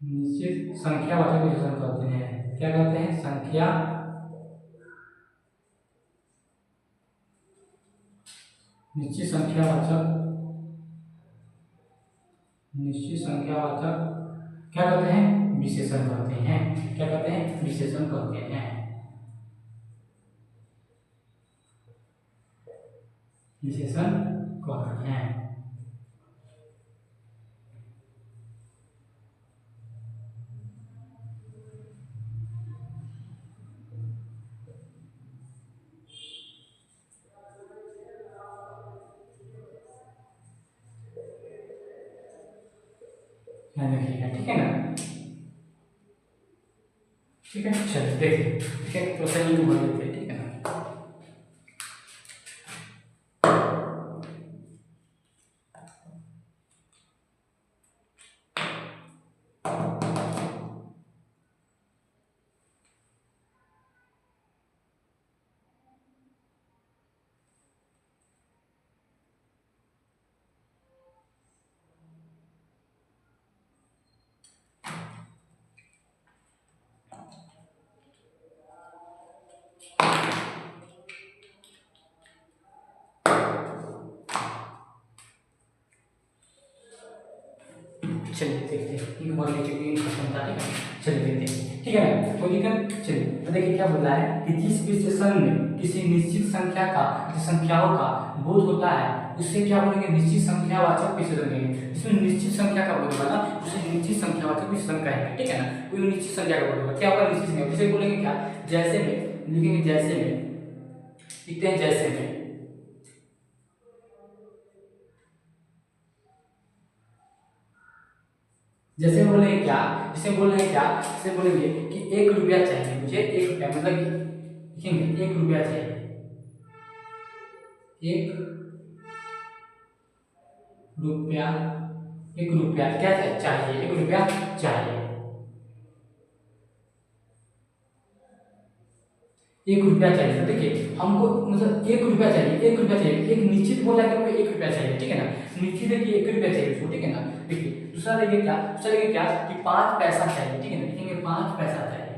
निश्चित संख्यावाचक विशेषण कहते हैं। क्या कहते हैं, संख्या, निश्चित संख्यावाचक, निश्चित संख्यावाचक क्या कहते हैं, विशेषण कहते हैं। क्या कहते हैं, विशेषण कहते हैं। विशेषण कहते हैं। ध्यान रखिएगा, ठीक है ना। ठीक है, चलिए देखिए, ठीक है, तो सही हो लेते हैं, ठीक है ना। चलिए देखते हैं, एक बार लेके तीन क्वेश्चन था, ठीक है। चलिए देखते हैं, ठीक है ना। तो देखिए, चलिए तो देखिए क्या बोल रहा है कि जिस विशेषण में किसी निश्चित संख्या का, संख्याओं का बोध होता है उससे क्या बोलेंगे, निश्चित संख्यावाचक विशेषण कहेंगे। इसमें निश्चित संख्या का बोध होगा ना, उसे निश्चित संख्यावाचक विशेषण कहेंगे, ठीक है ना। कोई निश्चित संख्या का बोध होगा, क्या होगा, निश्चित संख्या। जैसे बोलेंगे क्या, जैसे में लिखेंगे, जैसे में लिखते हैं, जैसे में, जैसे बोलेंगे क्या, जैसे बोलेंगे क्या, जैसे बोलेंगे कि 1 रुपया चाहिए मुझे, 1 रुपया मतलब लिखेंगे 1 रुपया चाहिए, 1 रुपया, 1 रुपया क्या चाहिए, 1 रुपया चाहिए, 1 रुपया चाहिए। तो देखिए हमको मतलब 1 रुपया चाहिए, 1 रुपया चाहिए, एक निश्चित बोला कि हमको 1 रुपया चाहिए, ठीक है ना। निश्चित है कि 1 रुपया चाहिए उसको, ठीक है ना। देखिए दूसरा देखिए क्या, दूसरा देखिए क्या कि 5 पैसा चाहिए, ठीक है ना। लिखेंगे 5 पैसा चाहिए,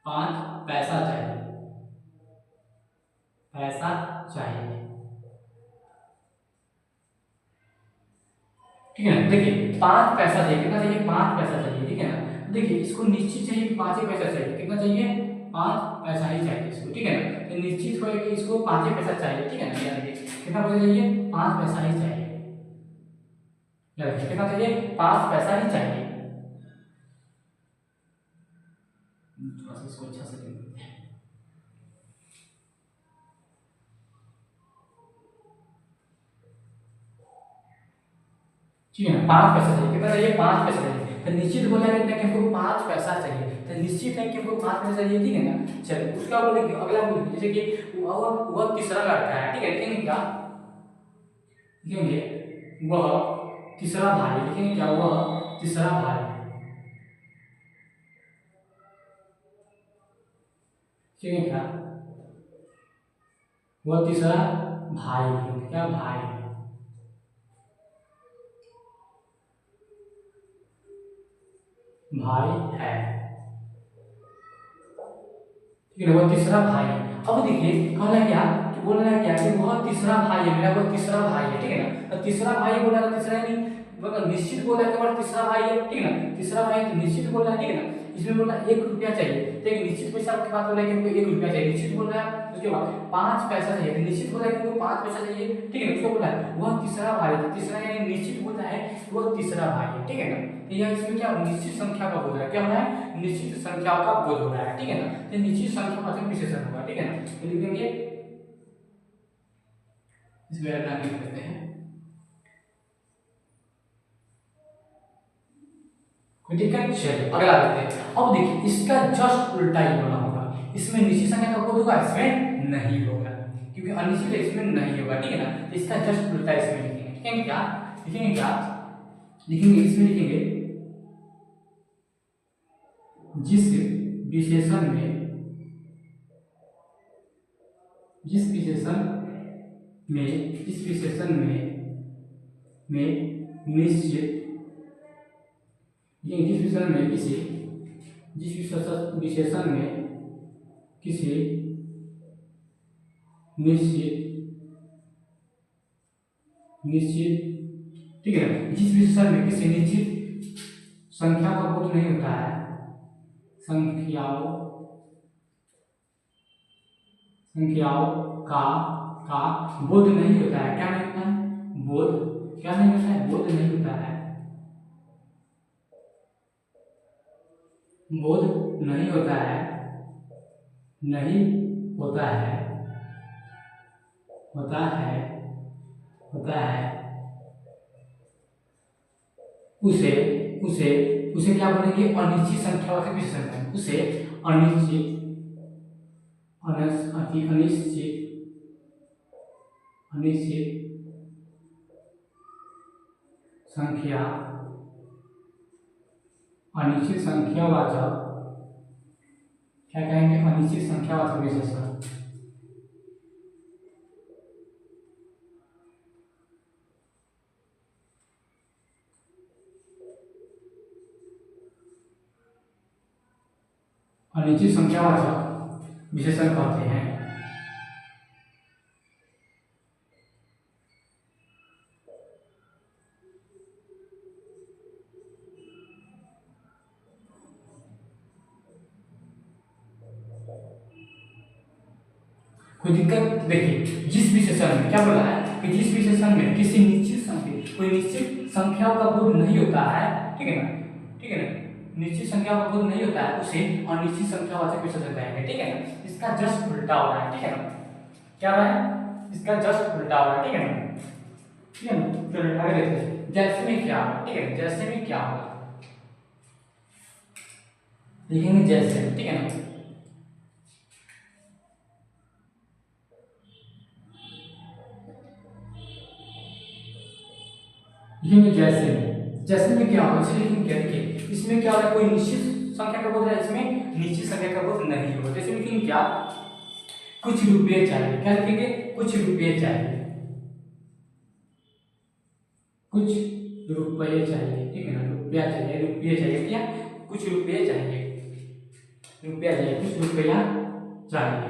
5 पैसा चाहिए, पैसा चाहिए, ठीक है ना। देखिए 5 पैसा चाहिए, कितना चाहिए, 5 पैसा चाहिए, ठीक है ना। देखिए इसको निश्चित चाहिए कि 5 ही पैसा चाहिए, कितना चाहिए, 5 पैसा ही चाहिए इसको, ठीक है ना। तो निश्चित हो कि इसको 5 ही पैसा चाहिए, ठीक है ना। याद रखिए कितना पैसा चाहिए, 5 पैसा ही चाहिए, याद रखिए कितना चाहिए, 5 पैसा ही चाहिए। थोड़ा सा इसको अच्छा से देखते हैं, ठीक है ना। 5 पैसा चाहिए, कितना चाहिए, 5 पैसा चाहिए। तो निश्चित बोला कितना कि हमको 5 पैसा चाहिए, तो निश्चित है कि हमको 5 पैसा चाहिए, ठीक है ना। चलिए उसका बोलेंगे, अगला बोलेंगे जैसे कि वह तीसरा लड़का है, ठीक है। लिखेंगे क्या, लिखेंगे वह तीसरा भाई, लिखेंगे क्या, वह तीसरा भाई, लिखेंगे क्या, वह तीसरा भाई, लिखेंगे क्या, भाई, भाई है, ठीक है, वो तीसरा भाई है। अब देखिए कहना क्या कि बोल रहा है क्या कि वह तीसरा भाई है, मेरा वो तीसरा भाई है, ठीक है ना। तो तीसरा भाई बोला तो तीसरा ही नहीं, मतलब निश्चित बोला है कि तीसरा भाई है, ठीक है ना। तीसरा भाई तो निश्चित बोल रहा है, ठीक है ना। इसमें बोला 1 रुपया चाहिए, तो एक निश्चित पैसा के बाद बोला है कि हमको 1 रुपया चाहिए, निश्चित बोल रहा है। उसके बाद 5 पैसा चाहिए, तो निश्चित बोला है कि हमको 5 पैसा चाहिए, ठीक है। उसको बोला है वह तीसरा भाई है, तीसरा यानी निश्चित बोलता है कि वह तीसरा भाई है, ठीक है ना। तो यह इसमें क्या निश्चित संख्या का बोल रहा है, क्या हो रहा है, निश्चित संख्या का बोध हो रहा है, ठीक है ना। तो निश्चित संख्यावाचक विशेषण होगा, ठीक है ना। तो लिख देंगे, इस वेर लिख देते हैं, ठीक है। चलिए अगला देखते हैं। अब देखिए इसका जस्ट उल्टा ही होना होगा, इसमें निश्चित संख्या का बोध होगा, इसमें नहीं होगा, क्योंकि अनिश्चित है, इसमें नहीं होगा, ठीक है ना। तो इसका जस्ट उल्टा इसमें लिखेंगे, लिखेंगे क्या, लिखेंगे क्या, लिखेंगे इसमें लिखेंगे जिस विशेषण में, जिस विशेषण में, जिस विशेषण में निश्चित, जिस विशेषण में किसी, जिस विशेषण में किसी निश्चित, निश्चित, ठीक है ना, जिस विशेषण में किसी निश्चित संख्या का बोध नहीं होता है, संख्याओं, संख्याओं का का बोध नहीं होता है। क्या नहीं होता है? बोध क्या नहीं होता है? बोध नहीं होता है। बोध नहीं होता है। नहीं होता है। होता है। होता है। उसे उसे उसे क्या बोलेंगे? अनिश्चित संख्यावाचक विशेषण। उसे अनिश्चित अनिश्चित अनिश्चित संख्या अनिश्चित संख्यावाचक क्या कहेंगे? अनिश्चित संख्यावाचक विशेषण। अनिश्चित संख्यावाचक विशेषण कहते हैं। कोई दिक्कत? देखिए, जिस विशेषण में क्या बोला है कि जिस विशेषण में किसी निश्चित संख्या कोई निश्चित संख्याओं का बोध नहीं होता है, ठीक है ना, ठीक है ना, निश्चित संख्या का बोध नहीं होता है, उसे अनिश्चित संख्यावाचक विशेषण कहेंगे। ठीक है ना, इसका जस्ट उल्टा हो रहा है। ठीक है ना, क्या हो रहा है? इसका जस्ट उल्टा हो रहा है। ठीक है ना, ठीक है ना, चलो आगे देखते हैं। जैसे में क्या होगा? ठीक है, जैसे में क्या होगा लिखेंगे जैसे। ठीक है ना, लिखेंगे जैसे में क्या होगा? इसलिए लिखेंगे क्या? देखिए, इसमें क्या हो रहा है? कोई निश्चित संख्या का बोध है, इसमें निश्चित संख्या का बोध नहीं होगा। जैसे लिखेंगे क्या? कुछ रुपये चाहिए। क्या लिखेंगे? कुछ रुपये चाहिए। कुछ रुपये चाहिए। ठीक है ना, रुपया चाहिए, रुपये चाहिए। क्या? कुछ रुपये चाहिए, रुपया चाहिए, कुछ रुपया चाहिए,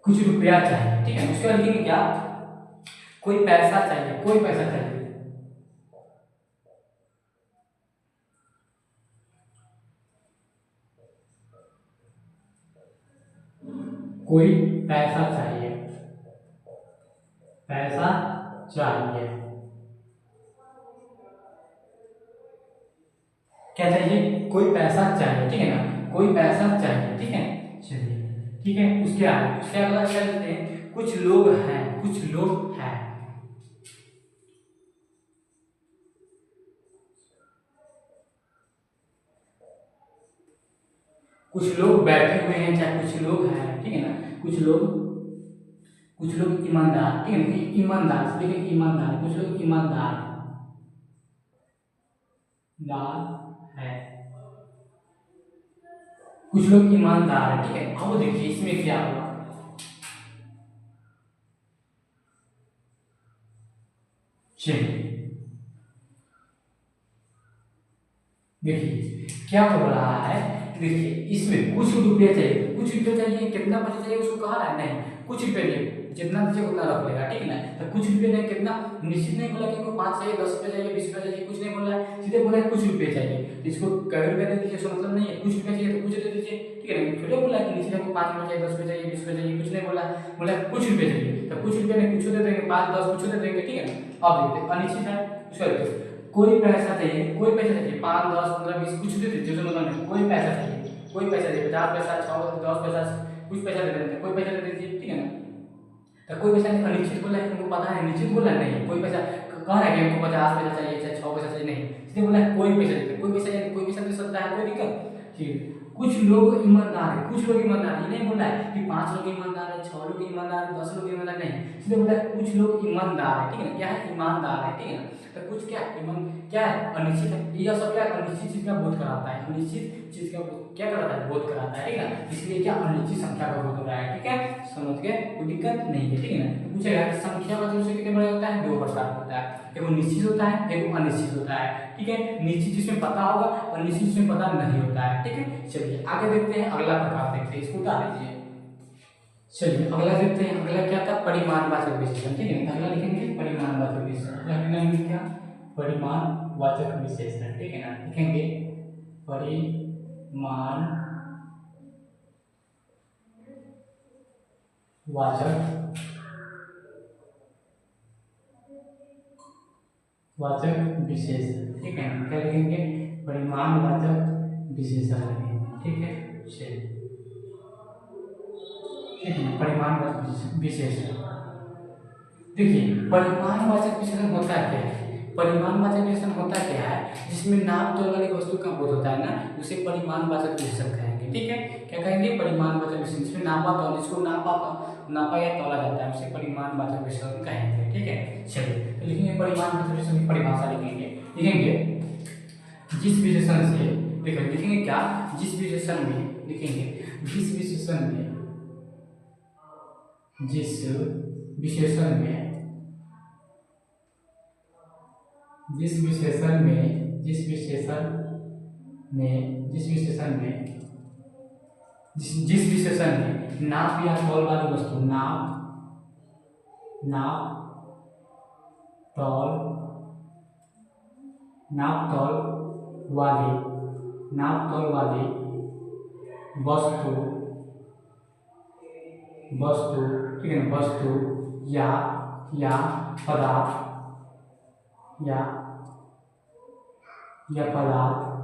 कुछ रुपया चाहिए। ठीक है, उसके बाद लिखेंगे क्या? कोई पैसा चाहिए, कोई पैसा चाहिए, कोई पैसा चाहिए, पैसा चाहिए। क्या चाहिए? कोई पैसा चाहिए। ठीक है ना, कोई पैसा चाहिए। ठीक है, चलिए, ठीक है। उसके अगला क्या लिखते हैं? कुछ लोग हैं, कुछ लोग हैं, कुछ लोग बैठे हुए हैं, चाहे कुछ लोग हैं। ठीक है ना, कुछ लोग ईमानदार। ठीक है ना, ईमानदार, देखिए ईमानदार, कुछ लोग ईमानदार दार है, कुछ लोग ईमानदार है। ठीक है, अब देखिए इसमें क्या होगा? चलिए, देखिए क्या हो रहा है। देखिए, इसमें कुछ रुपया चाहिए, कुछ रुपया चाहिए, कितना पैसा चाहिए उसको कहा रहा है? नहीं, कुछ रुपया चाहिए, जितना चाहिए उतना रख लेगा। ठीक है ना, तो कुछ रुपये नहीं, कितना निश्चित नहीं बोला कि हमको 5 चाहिए, 10 रुपये चाहिए, 20 रुपये चाहिए, कुछ नहीं बोला है, सीधे बोला है कुछ रुपये चाहिए। तो इसको कई रुपये दे दीजिए, इसका मतलब नहीं है। कुछ रुपये चाहिए तो कुछ दे दीजिए। ठीक है ना, छोटे बोला है कि निश्चित हमको 5 रुपये चाहिए, 10 रुपये चाहिए, 20 रुपये चाहिए, कुछ नहीं बोला, बोला कुछ रुपये चाहिए, तो कुछ रुपये में कुछ दे देंगे, 5 10 कुछ दे देंगे। ठीक है ना, अब देखते हैं अनिश्चित है, उसका देखते हैं। कोई पैसा चाहिए, कोई पैसा चाहिए, 5 10 15 20 कुछ दे दीजिए, जो मतलब नहीं, कोई पैसा चाहिए, कोई पैसा चाहिए, 50 पैसा 6 10 पैसा, कुछ पैसा दे देते हैं, कोई पैसा दे दीजिए। ठीक है ना, तो कोई पैसा नहीं, अनिश्चित बोला है, तुमको पता है निश्चित बोला है नहीं, कोई पैसा कह रहा है कि हमको 50 पैसा चाहिए, चाहे 6 पैसा चाहिए, नहीं, इसलिए बोला है कोई पैसा देते, कोई पैसा यानी कोई पैसा दे सकता है, कोई दिक्कत। ठीक, कुछ लोग ईमानदार है, कुछ लोग ईमानदार है, ये नहीं बोला है कि 5 लोग ईमानदार है, 6 लोग ईमानदार है, 10 लोग ईमानदार नहीं, इसलिए बोला है कुछ लोग ईमानदार है। ठीक है ना, क्या है? ईमानदार है। ठीक है ना, तो कुछ क्या ईमान क्या है? अनिश्चित है। यह सब क्या अनिश्चित चीज का बोध कराता है, अनिश्चित चीज का क्या कराता है? बोध कराता है। ठीक है ना, इसलिए क्या अनिश्चित संख्या का बोध हो रहा है। ठीक है, समझ गए, कोई दिक्कत नहीं है। ठीक है ना, तो पूछेगा कि संख्या का जो कितने बड़ा होता है? 2 प्रकार होता है, एक निश्चित होता है, एक अनिश्चित होता है। ठीक है, निश्चित जिसमें पता होगा और निश्चित जिसमें पता नहीं होता है। ठीक है, चलिए आगे देखते हैं, अगला प्रकार देखते हैं, इसको उतार लीजिए। चलिए अगला देखते हैं, अगला क्या था? परिमाणवाचक विशेषण। ठीक है, अगला लिखेंगे परिमाणवाचक विशेषण, अगला लिखेंगे क्या? परिमाणवाचक विशेषण। ठीक है ना, लिखेंगे परिमाणवाचक वाचक वाचक विशेषण, ठीक है। क्या लिखेंगे? परिमाणवाचक विशेषण लिखेंगे, ठीक है। चलिए, ठीक है। परिमाणवाचक विशेषण, देखिए परिमाणवाचक विशेषण होता क्या है? परिमाणवाचक विशेषण होता क्या है? जिसमें नाप तोल वाली वस्तु का बोध होता है ना, उसे परिमाणवाचक विशेषण कहेंगे, ठीक है। क्या कहेंगे? परिमाणवाचक विशेषण, जिसमें नापा तोल, जिसको नापा या तोला जाता है, उसे परिमाणवाचक विशेषण कहेंगे, ठीक है। चलिए, तो लिखेंगे परिमाणवाचक विशेषण की परिभाषा लिखेंगे। जिस विशेषण से, देखो लिखेंगे क्या? जिस विशेषण में, लिखेंगे जिस विशेषण में, जिस विशेषण में, जिस विशेषण में, जिस विशेषण में, जिस विशेषण में, जिस विशेषण में नाप या तौल वाली वस्तु, नाप तौल वाली वस्तु, ठीक है ना, वस्तु या पदार्थ,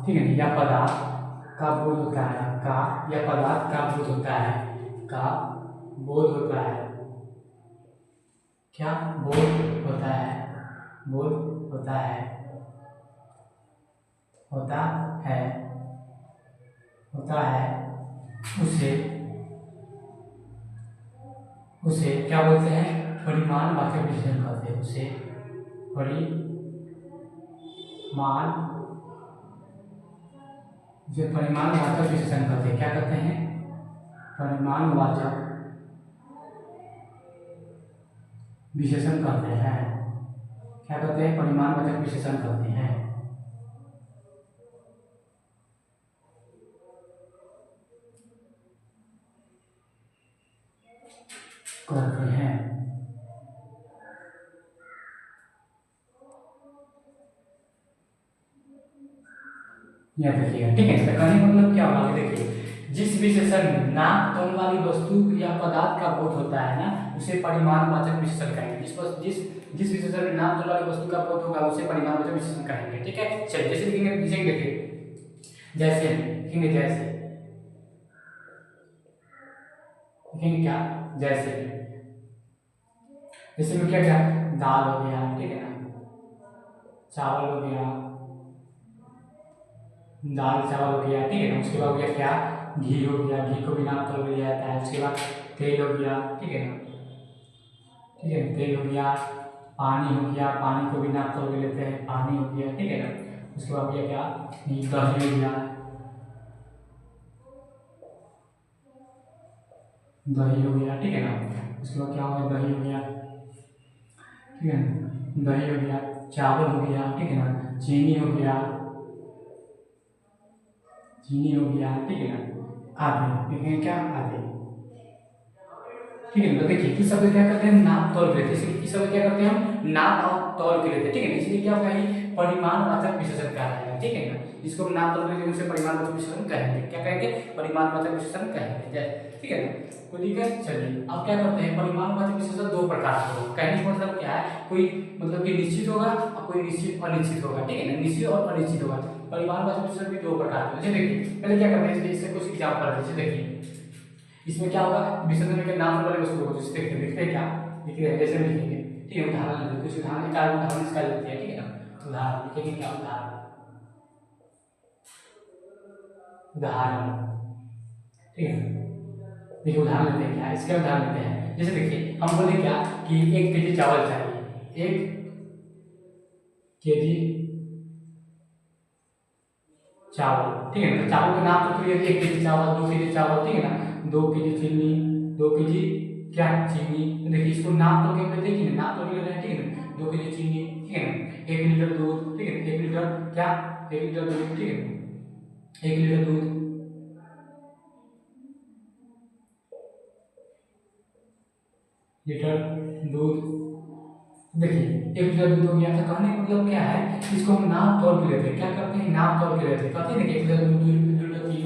ठीक है, या पदार्थ का बोध होता है, या पदार्थ का बोध होता है, क्या बोध होता है, उसे क्या बोलते हैं? परिमाणवाचक विशेषण कहते हैं। उसे परिमाणवाचक विशेषण कहते हैं। क्या कहते हैं? परिमाणवाचक विशेषण कहते हैं। क्या कहते हैं? परिमाणवाचक विशेषण कहते हैं। याद रखिएगा, ठीक है। इसका कहने का मतलब क्या होगा? देखिए, जिस विशेषण में नाप तौल वाली वस्तु या पदार्थ का बोध होता है ना, उसे परिमाणवाचक विशेषण कहेंगे। जिस विशेषण में नाप तौल वाली वस्तु का बोध होगा, उसे परिमाणवाचक विशेषण कहेंगे, ठीक है। चलिए, जैसे लिखेंगे, देखिए जैसे लिखेंगे, क्या? जैसे में क्या दाल हो गया, ठीक है ना, चावल हो गया, दाल चावल हो गया, ठीक है ना। उसके बाद हो गया क्या? घी हो गया, घी को भी नाप तौल में लिया जाता है। उसके बाद तेल हो गया, ठीक है ना, तेल हो गया। पानी हो गया, पानी को भी नाप तौल में लेते हैं, पानी हो गया, ठीक है ना। उसके बाद हो गया क्या? दही हो गया, ठीक है ना। उसके बाद क्या हो गया? दही हो गया, ठीक है ना, दही हो गया। चावल हो गया, ठीक है ना। चीनी हो गया, ठीक है ना। आदि लिखेंगे, क्या? आदि, ठीक है। तो देखिए, किस शब्द क्या करते हैं? नाप तौल के लेते हैं। किस शब्द क्या करते हैं? हम नाप और तौल के लेते हैं, ठीक है ना। इसलिए क्या होगा? ये परिमाणवाचक विशेषण कहलाएगा, ठीक है ना। जिसको हम नाप तौल के लेते हैं, उसे परिमाणवाचक विशेषण कहेंगे। क्या कहेंगे? परिमाणवाचक विशेषण कहेंगे, ठीक है ना। कोई दिक्कत? चलिए, अब क्या करते हैं? परिमाणवाचक विशेषण दो प्रकार के होगा। कहने का मतलब क्या है? कोई मतलब कि निश्चित होगा और कोई निश्चित अनिश्चित होगा, ठीक है ना। निश्चित और अनिश्चित होगा। परिमाणवाचक विशेषण भी दो प्रकार के होते हैं। देखिए, पहले क्या करते हैं, इससे कुछ एग्जाम्पल जैसे देखिए, इसमें क्या होगा? विशेषण के नाम वाले वस्तु को जैसे देखते लिखते हैं, क्या लिख रहे हैं, जैसे लिखेंगे, ठीक है। उदाहरण लेते, कुछ उदाहरण, एक उदाहरण इसका लेते हैं, ठीक है ना। उदाहरण लिखेंगे, क्या? उदाहरण, ठीक है। देखिए, उदाहरण लेते हैं, क्या इसका उदाहरण लेते हैं। जैसे देखिए, हम बोले क्या कि 1 केजी चावल चाहिए, 1 केजी चावल, ठीक है ना। तो चावल का नाम तो क्लियर, 1 केजी चावल, 2 केजी चावल, ठीक है ना, 2 केजी चीनी, 2 केजी क्या? चीनी। तो देखिए, इसको नाप तो क्या लेते हैं, नाप तो ले रहे हैं, ठीक है ना। 2 केजी चीनी, ठीक है ना। 1 लीटर दूध, ठीक है, 1 लीटर क्या? 1 लीटर दूध, ठीक है ना, 1 लीटर दूध, देखिए 1 लीटर दूध हो गया। तो कहने का मतलब क्या है? इसको हम नाप तौल के लेते हैं। क्या करते हैं? नाप तौल के लेते हैं। कहते हैं ना कि 1 लीटर दूध, 2 लीटर घी,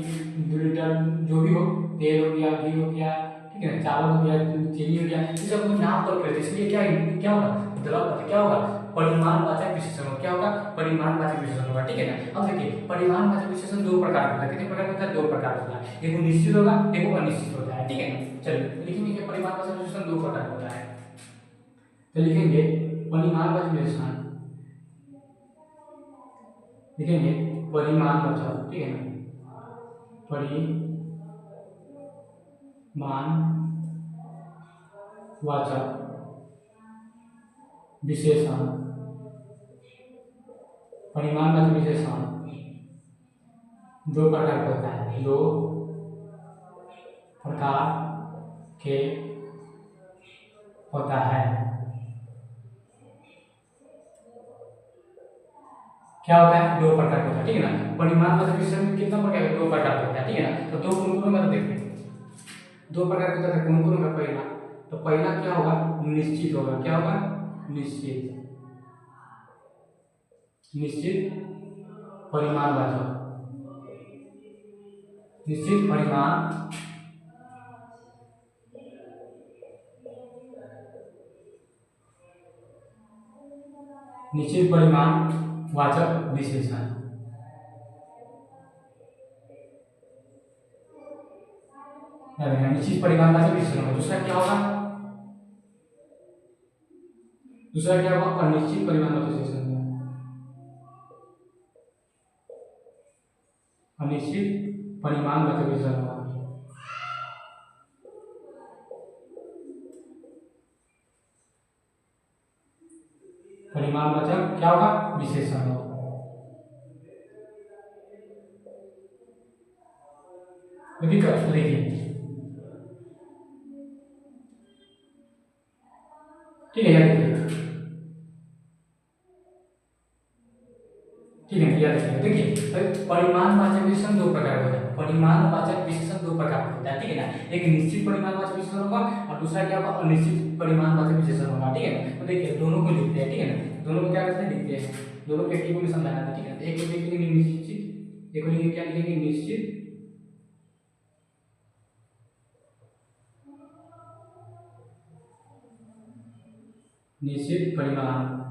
चावल हो गया, चीनी हो गया, ये सब नाम पर करते, इसलिए क्या क्या होगा, द्रव क्या होगा, परिमाणवाचक विशेषण होगा। क्या होगा, परिमाणवाचक विशेषण होगा। ठीक है ना। अब देखिए परिमाणवाचक विशेषण दो प्रकार का होता है। कितने प्रकार का होता है, दो प्रकार होता है। एक निश्चित होगा, एक अनिश्चित होता है। ठीक है ना। चलिए लिखेंगे कि परिमाणवाचक विशेषण दो प्रकार का होता है। तो लिखेंगे परिमाणवाचक विशेषण, लिखेंगे परिमाणवाचक, ठीक है ना, परिमाणवाचक विशेषण, परिमाणवाचक विशेषण दो प्रकार का होता है, दो प्रकार के होता है। क्या होता है, दो प्रकार का होता है। ठीक है ना। परिमाणवाचक विशेषण कितना प्रकार का, दो प्रकार का होता है। ठीक है ना। तो दो कौन कौन होगा, देखते हैं दो प्रकार का होता है, कौन कौन होगा। पहला तो पहला क्या होगा, निश्चित होगा। क्या होगा, निश्चित, निश्चित परिमाणवाचक, निश्चित परिमाण निश्चित परिमाणवाचक विशेषण। निश्चित परिमाणवाचक विशेषण। दूसरा क्या होगा, दूसरा क्या होगा, अनिश्चित परिमाणवाचक विशेषण, अनिश्चित परिमाणवाचक विशेषण होगा। परिमाणवाचक क्या होगा, विशेषण होगा। दिक्कत देखिए, ठीक है याद रखिएगा, ठीक है याद रखिएगा। देखिए परिमाणवाचक विशेषण दो प्रकार का होता है, परिमाणवाचक विशेषण दो प्रकार का होता है। ठीक है ना। एक निश्चित परिमाणवाचक विशेषण होगा और दूसरा क्या होगा, अनिश्चित परिमाणवाचक विशेषण होगा। ठीक है ना। तो देखिए दोनों को लिखते हैं। ठीक है ना। दोनों को क्या करते हैं, लिखते हैं, दोनों के टेबल में समझाना है। ठीक है। एक को लिखेंगे निश्चित, एक को लिखेंगे क्या, लिखेंगे निश्चित, निश्चित परिमाण,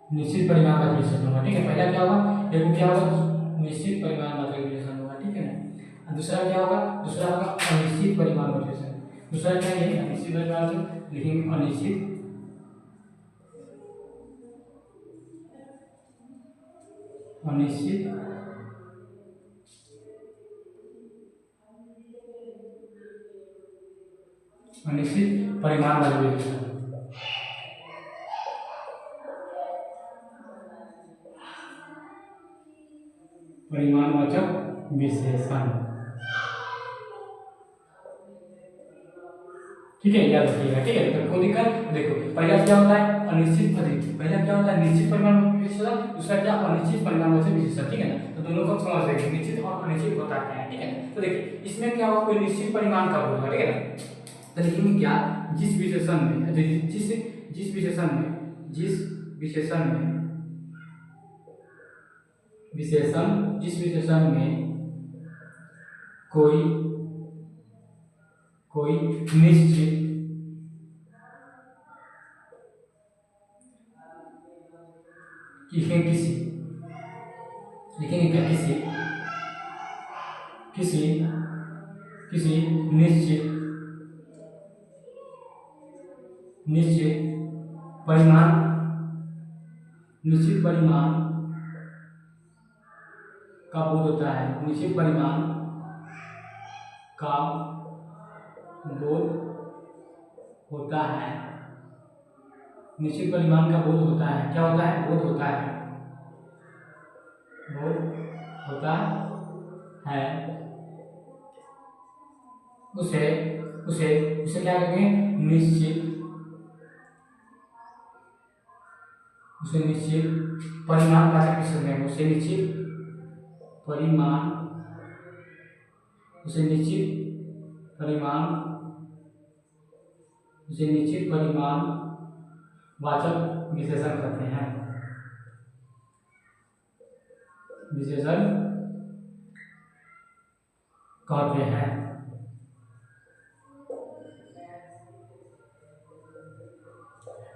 निश्चित परिमाणवाचक विशेषण होगा। ठीक है। पहला क्या होगा, एक क्या होगा, निश्चित परिमाणवाचक विशेषण होगा। ठीक है ना। दूसरा क्या होगा, दूसरा होगा अनिश्चित परिमाणवाचक विशेषण। दूसरा क्या है, अनिश्चित परिमाणवाचक, लिखेंगे अनिश्चित, अनिश्चित अनिश्चित परिमाणवाचक विशेषण, परिमाणवाचक विशेषण। ठीक है याद रखिएगा। ठीक है। तो कोई दिक्कत, देखो पहला क्या होता है, अनिश्चित, पहला क्या होता है, निश्चित परिमाणवाचक विशेषण, दूसरा क्या, अनिश्चित परिमाणवाचक विशेषण। ठीक है ना। तो दोनों को समझ लेंगे, निश्चित और अनिश्चित होता क्या है। ठीक है। तो देखिए इसमें क्या होगा, कोई निश्चित परिमाण का होगा। ठीक है ना। तो लिखेंगे क्या, जिस विशेषण में, जिस जिस विशेषण में, जिस विशेषण में, विशेषण, जिस विशेषण में कोई कोई निश्चित किसी, लिखेंगे क्या, किसी, किसी किसी निश्चित, निश्चित परिमाण, निश्चित परिमाण का बोध होता है, निश्चित परिमाण का बोध होता है, निश्चित परिमाण का बोध होता है। क्या होता है, बोध होता है, बोध होता है, उसे उसे उसे क्या करेंगे, निश्चित, उसे निश्चित परिमाणवाचक विशेषण, उसे निश्चित परिमाण, उसे निश्चित परिमाण उसे निश्चित परिमाण वाचक विशेषण कहते हैं। विशेषण कहते हैं।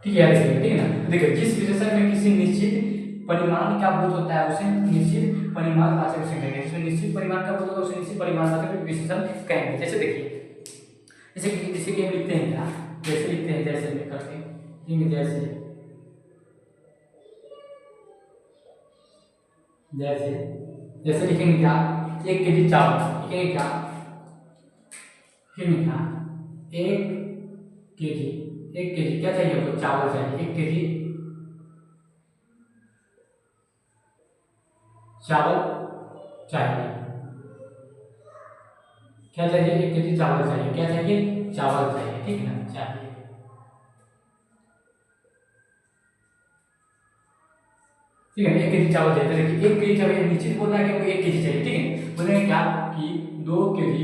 ठीक है, ठीक है ना। देखिए, जिस विशेषण में किसी निश्चित परिमाण का बोध होता है उसे निश्चित परिमाण वाचक विशेषण कहेंगे। जिसमें निश्चित परिमाण का बोध होगा उसे निश्चित परिमाण वाचक विशेषण कहेंगे। जैसे देखिए, जैसे कि हम लिखते हैं क्या, जैसे लिखते हैं, जैसे लिख करते हैं, ठीक है, जैसे लिखेंगे क्या, 1 केजी चावल लिखेंगे क्या, लिखेंगे क्या, 1 केजी क्या चाहिए आपको, चावल चाहिए, 1 केजी चावल चाहिए। क्या चाहिए, 1 केजी चावल चाहिए। क्या चाहिए, चावल चाहिए, ठीक है ना, चाहिए। ठीक है, 1 केजी चावल चाहिए। देखिए, 1 केजी चावल निश्चित बोल रहा है कि 1 केजी चाहिए, ठीक है। बोलेंगे क्या कि 2 केजी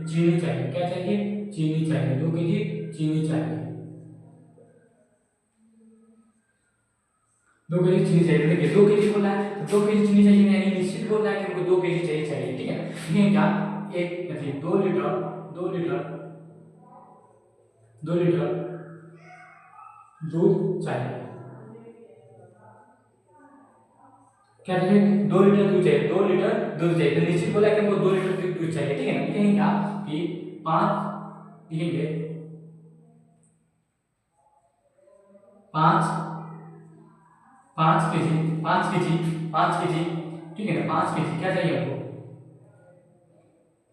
चीनी चाहिए। क्या चाहिए, चीनी चाहिए, 2 केजी चीनी चाहिए, 2 केजी चीनी चाहिए। देखिए, 2 केजी बोला है तो 2 केजी चीनी चाहिए, यानी निश्चित बोल रहा है कि हमको 2 केजी चाहिए, ठीक है। देखिए क्या, 2 लीटर 2 लीटर दूध चाहिए। क्या चाहिए, 2 लीटर दूध चाहिए, 2 लीटर दूध चाहिए। तो निश्चित बोला कि हमको 2 लीटर दूध चाहिए, ठीक है ना। लिखेंगे क्या कि 5, लिखेंगे 5 5 केजी, ठीक है ना, 5 केजी क्या चाहिए आपको,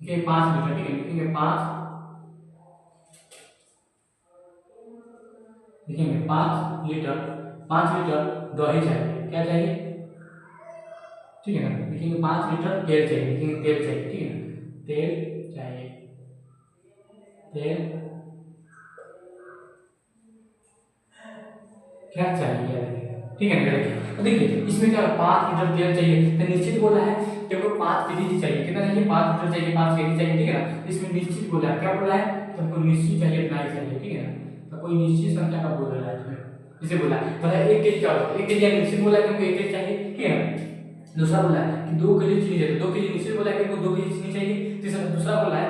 लिखेंगे 5 लीटर, ठीक है, लिखेंगे 5 लीटर दही चाहिए। क्या चाहिए, ठीक है ना, लिखेंगे 5 लीटर तेल चाहिए, लिखेंगे तेल चाहिए, ठीक है ना, तेल चाहिए, तेल क्या चाहिए, ठीक है ना। तो देखिए, इसमें क्या 5 लीटर तेल चाहिए, तो निश्चित बोला है कि हमको 5 केजी चाहिए। कितना चाहिए, 5 लीटर चाहिए, 5 केजी चाहिए, ठीक है ना। इसमें निश्चित बोला है, क्या बोला है कि हमको निश्चित चाहिए, इतना ही चाहिए, ठीक है ना। तो कोई निश्चित संख्या का बोल रहा है इसमें, इसे बोला है मतलब 1 केजी क्या होता है, 1 केजी निश्चित बोला है कि हमको 1 केजी चाहिए, ठीक है ना। दूसरा बोला है कि 2 केजी चीनी चाहिए, 2 केजी निश्चित बोला है कि हमको 2 केजी चीनी चाहिए। तीसरा बोला है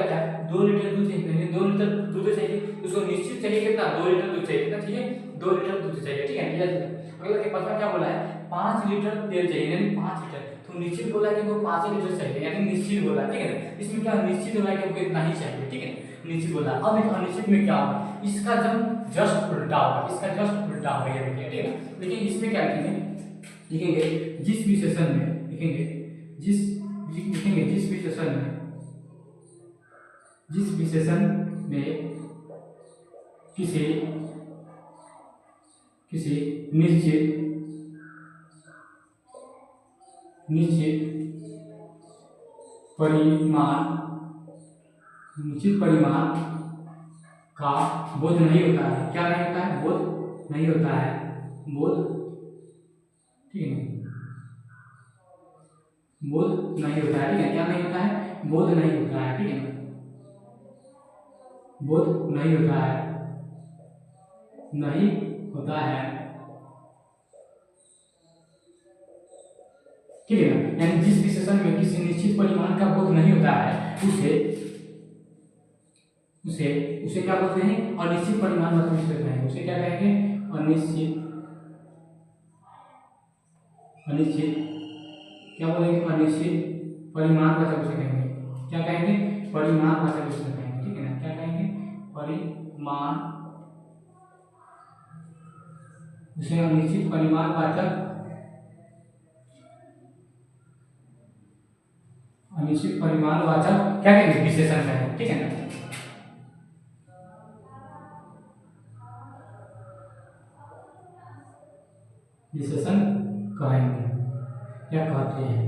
क्या, 2 लीटर दूध चाहिए, 2 लीटर दूध चाहिए, उसको निश्चित चाहिए कितना, 2 लीटर दूध चाहिए। कितना चाहिए, 2 लीटर दूध चाहिए, ठीक है। अगला के पांचवा क्या बोला है, 5 लीटर तेल चाहिए, यानी 5 लीटर। तो निश्चित बोला है कि हमको 5 लीटर चाहिए, यानी निश्चित बोला, ठीक है। इसमें क्या निश्चित बोला है कि हमको इतना ही चाहिए, ठीक है, निश्चित बोला। अब एक अनिश्चित में क्या होगा, इसका जब जस्ट उल्टा होगा, इसका जस्ट उल्टा होगा, ये देखिए, ठीक है। देखिए इसमें क्या लिखेंगे, लिखेंगे जिस विशेषण में, लिखेंगे जिस विशेषण में किसी निश्चित परिमाण का बोध नहीं होता है। क्या नहीं होता है, बोध नहीं होता है, बोध, ठीक है, बोध नहीं होता है, ठीक है। क्या नहीं होता है, बोध नहीं होता है, ठीक है, बोध नहीं होता है, नहीं होता है, ठीक है ना। यानी जिस विशेषण में किसी निश्चित परिमाण का बोध नहीं होता है उसे उसे उसे क्या बोलते हैं, अनिश्चित परिमाण वाचक विशेषण कहेंगे। उसे क्या कहेंगे, अनिश्चित क्या बोलेंगे, अनिश्चित परिमाण वाचक विशेषण कहेंगे। क्या कहेंगे, परिमाण वाचक विशेषण कहेंगे, ठीक है ना। क्या कहेंगे, परिमाण, उसे अनिश्चित परिमाण वाचक क्या कहेंगे, विशेषण कहेंगे, ठीक है ना। विशेषण कहेंगे, क्या कहते हैं,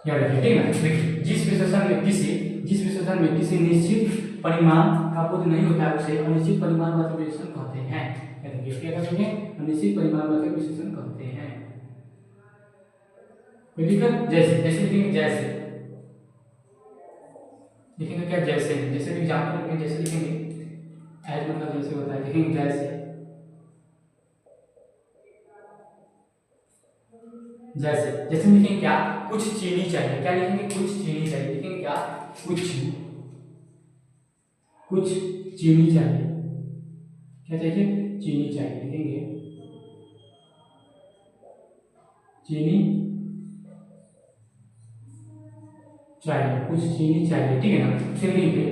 याद रखिए, ठीक है। देखिए, जिस विशेषण में किसी निश्चित परिमाण का बोध नहीं होता है उसे अनिश्चित परिमाण वाचक विशेषण कहते हैं। याद रखिए, क्या कहेंगे, अनिश्चित परिमाण वाचक विशेषण कहते हैं। कोई दिक्कत, जैसे लिखेंगे, लिखेंगे क्या, जैसे। जैसे भी एग्जाम्पल लिखेंगे, जैसे लिखेंगे, एज मतलब जैसे होता है, लिखेंगे जैसे। जैसे जैसे लिखेंगे क्या, कुछ चीनी चाहिए। क्या लिखेंगे, कुछ चीनी चाहिए। लिखेंगे क्या, कुछ कुछ चीनी चाहिए। क्या चाहिए, चीनी चाहिए। लिखेंगे चीनी चाहिए, कुछ चीनी चाहिए, ठीक है ना। फिर लिखेंगे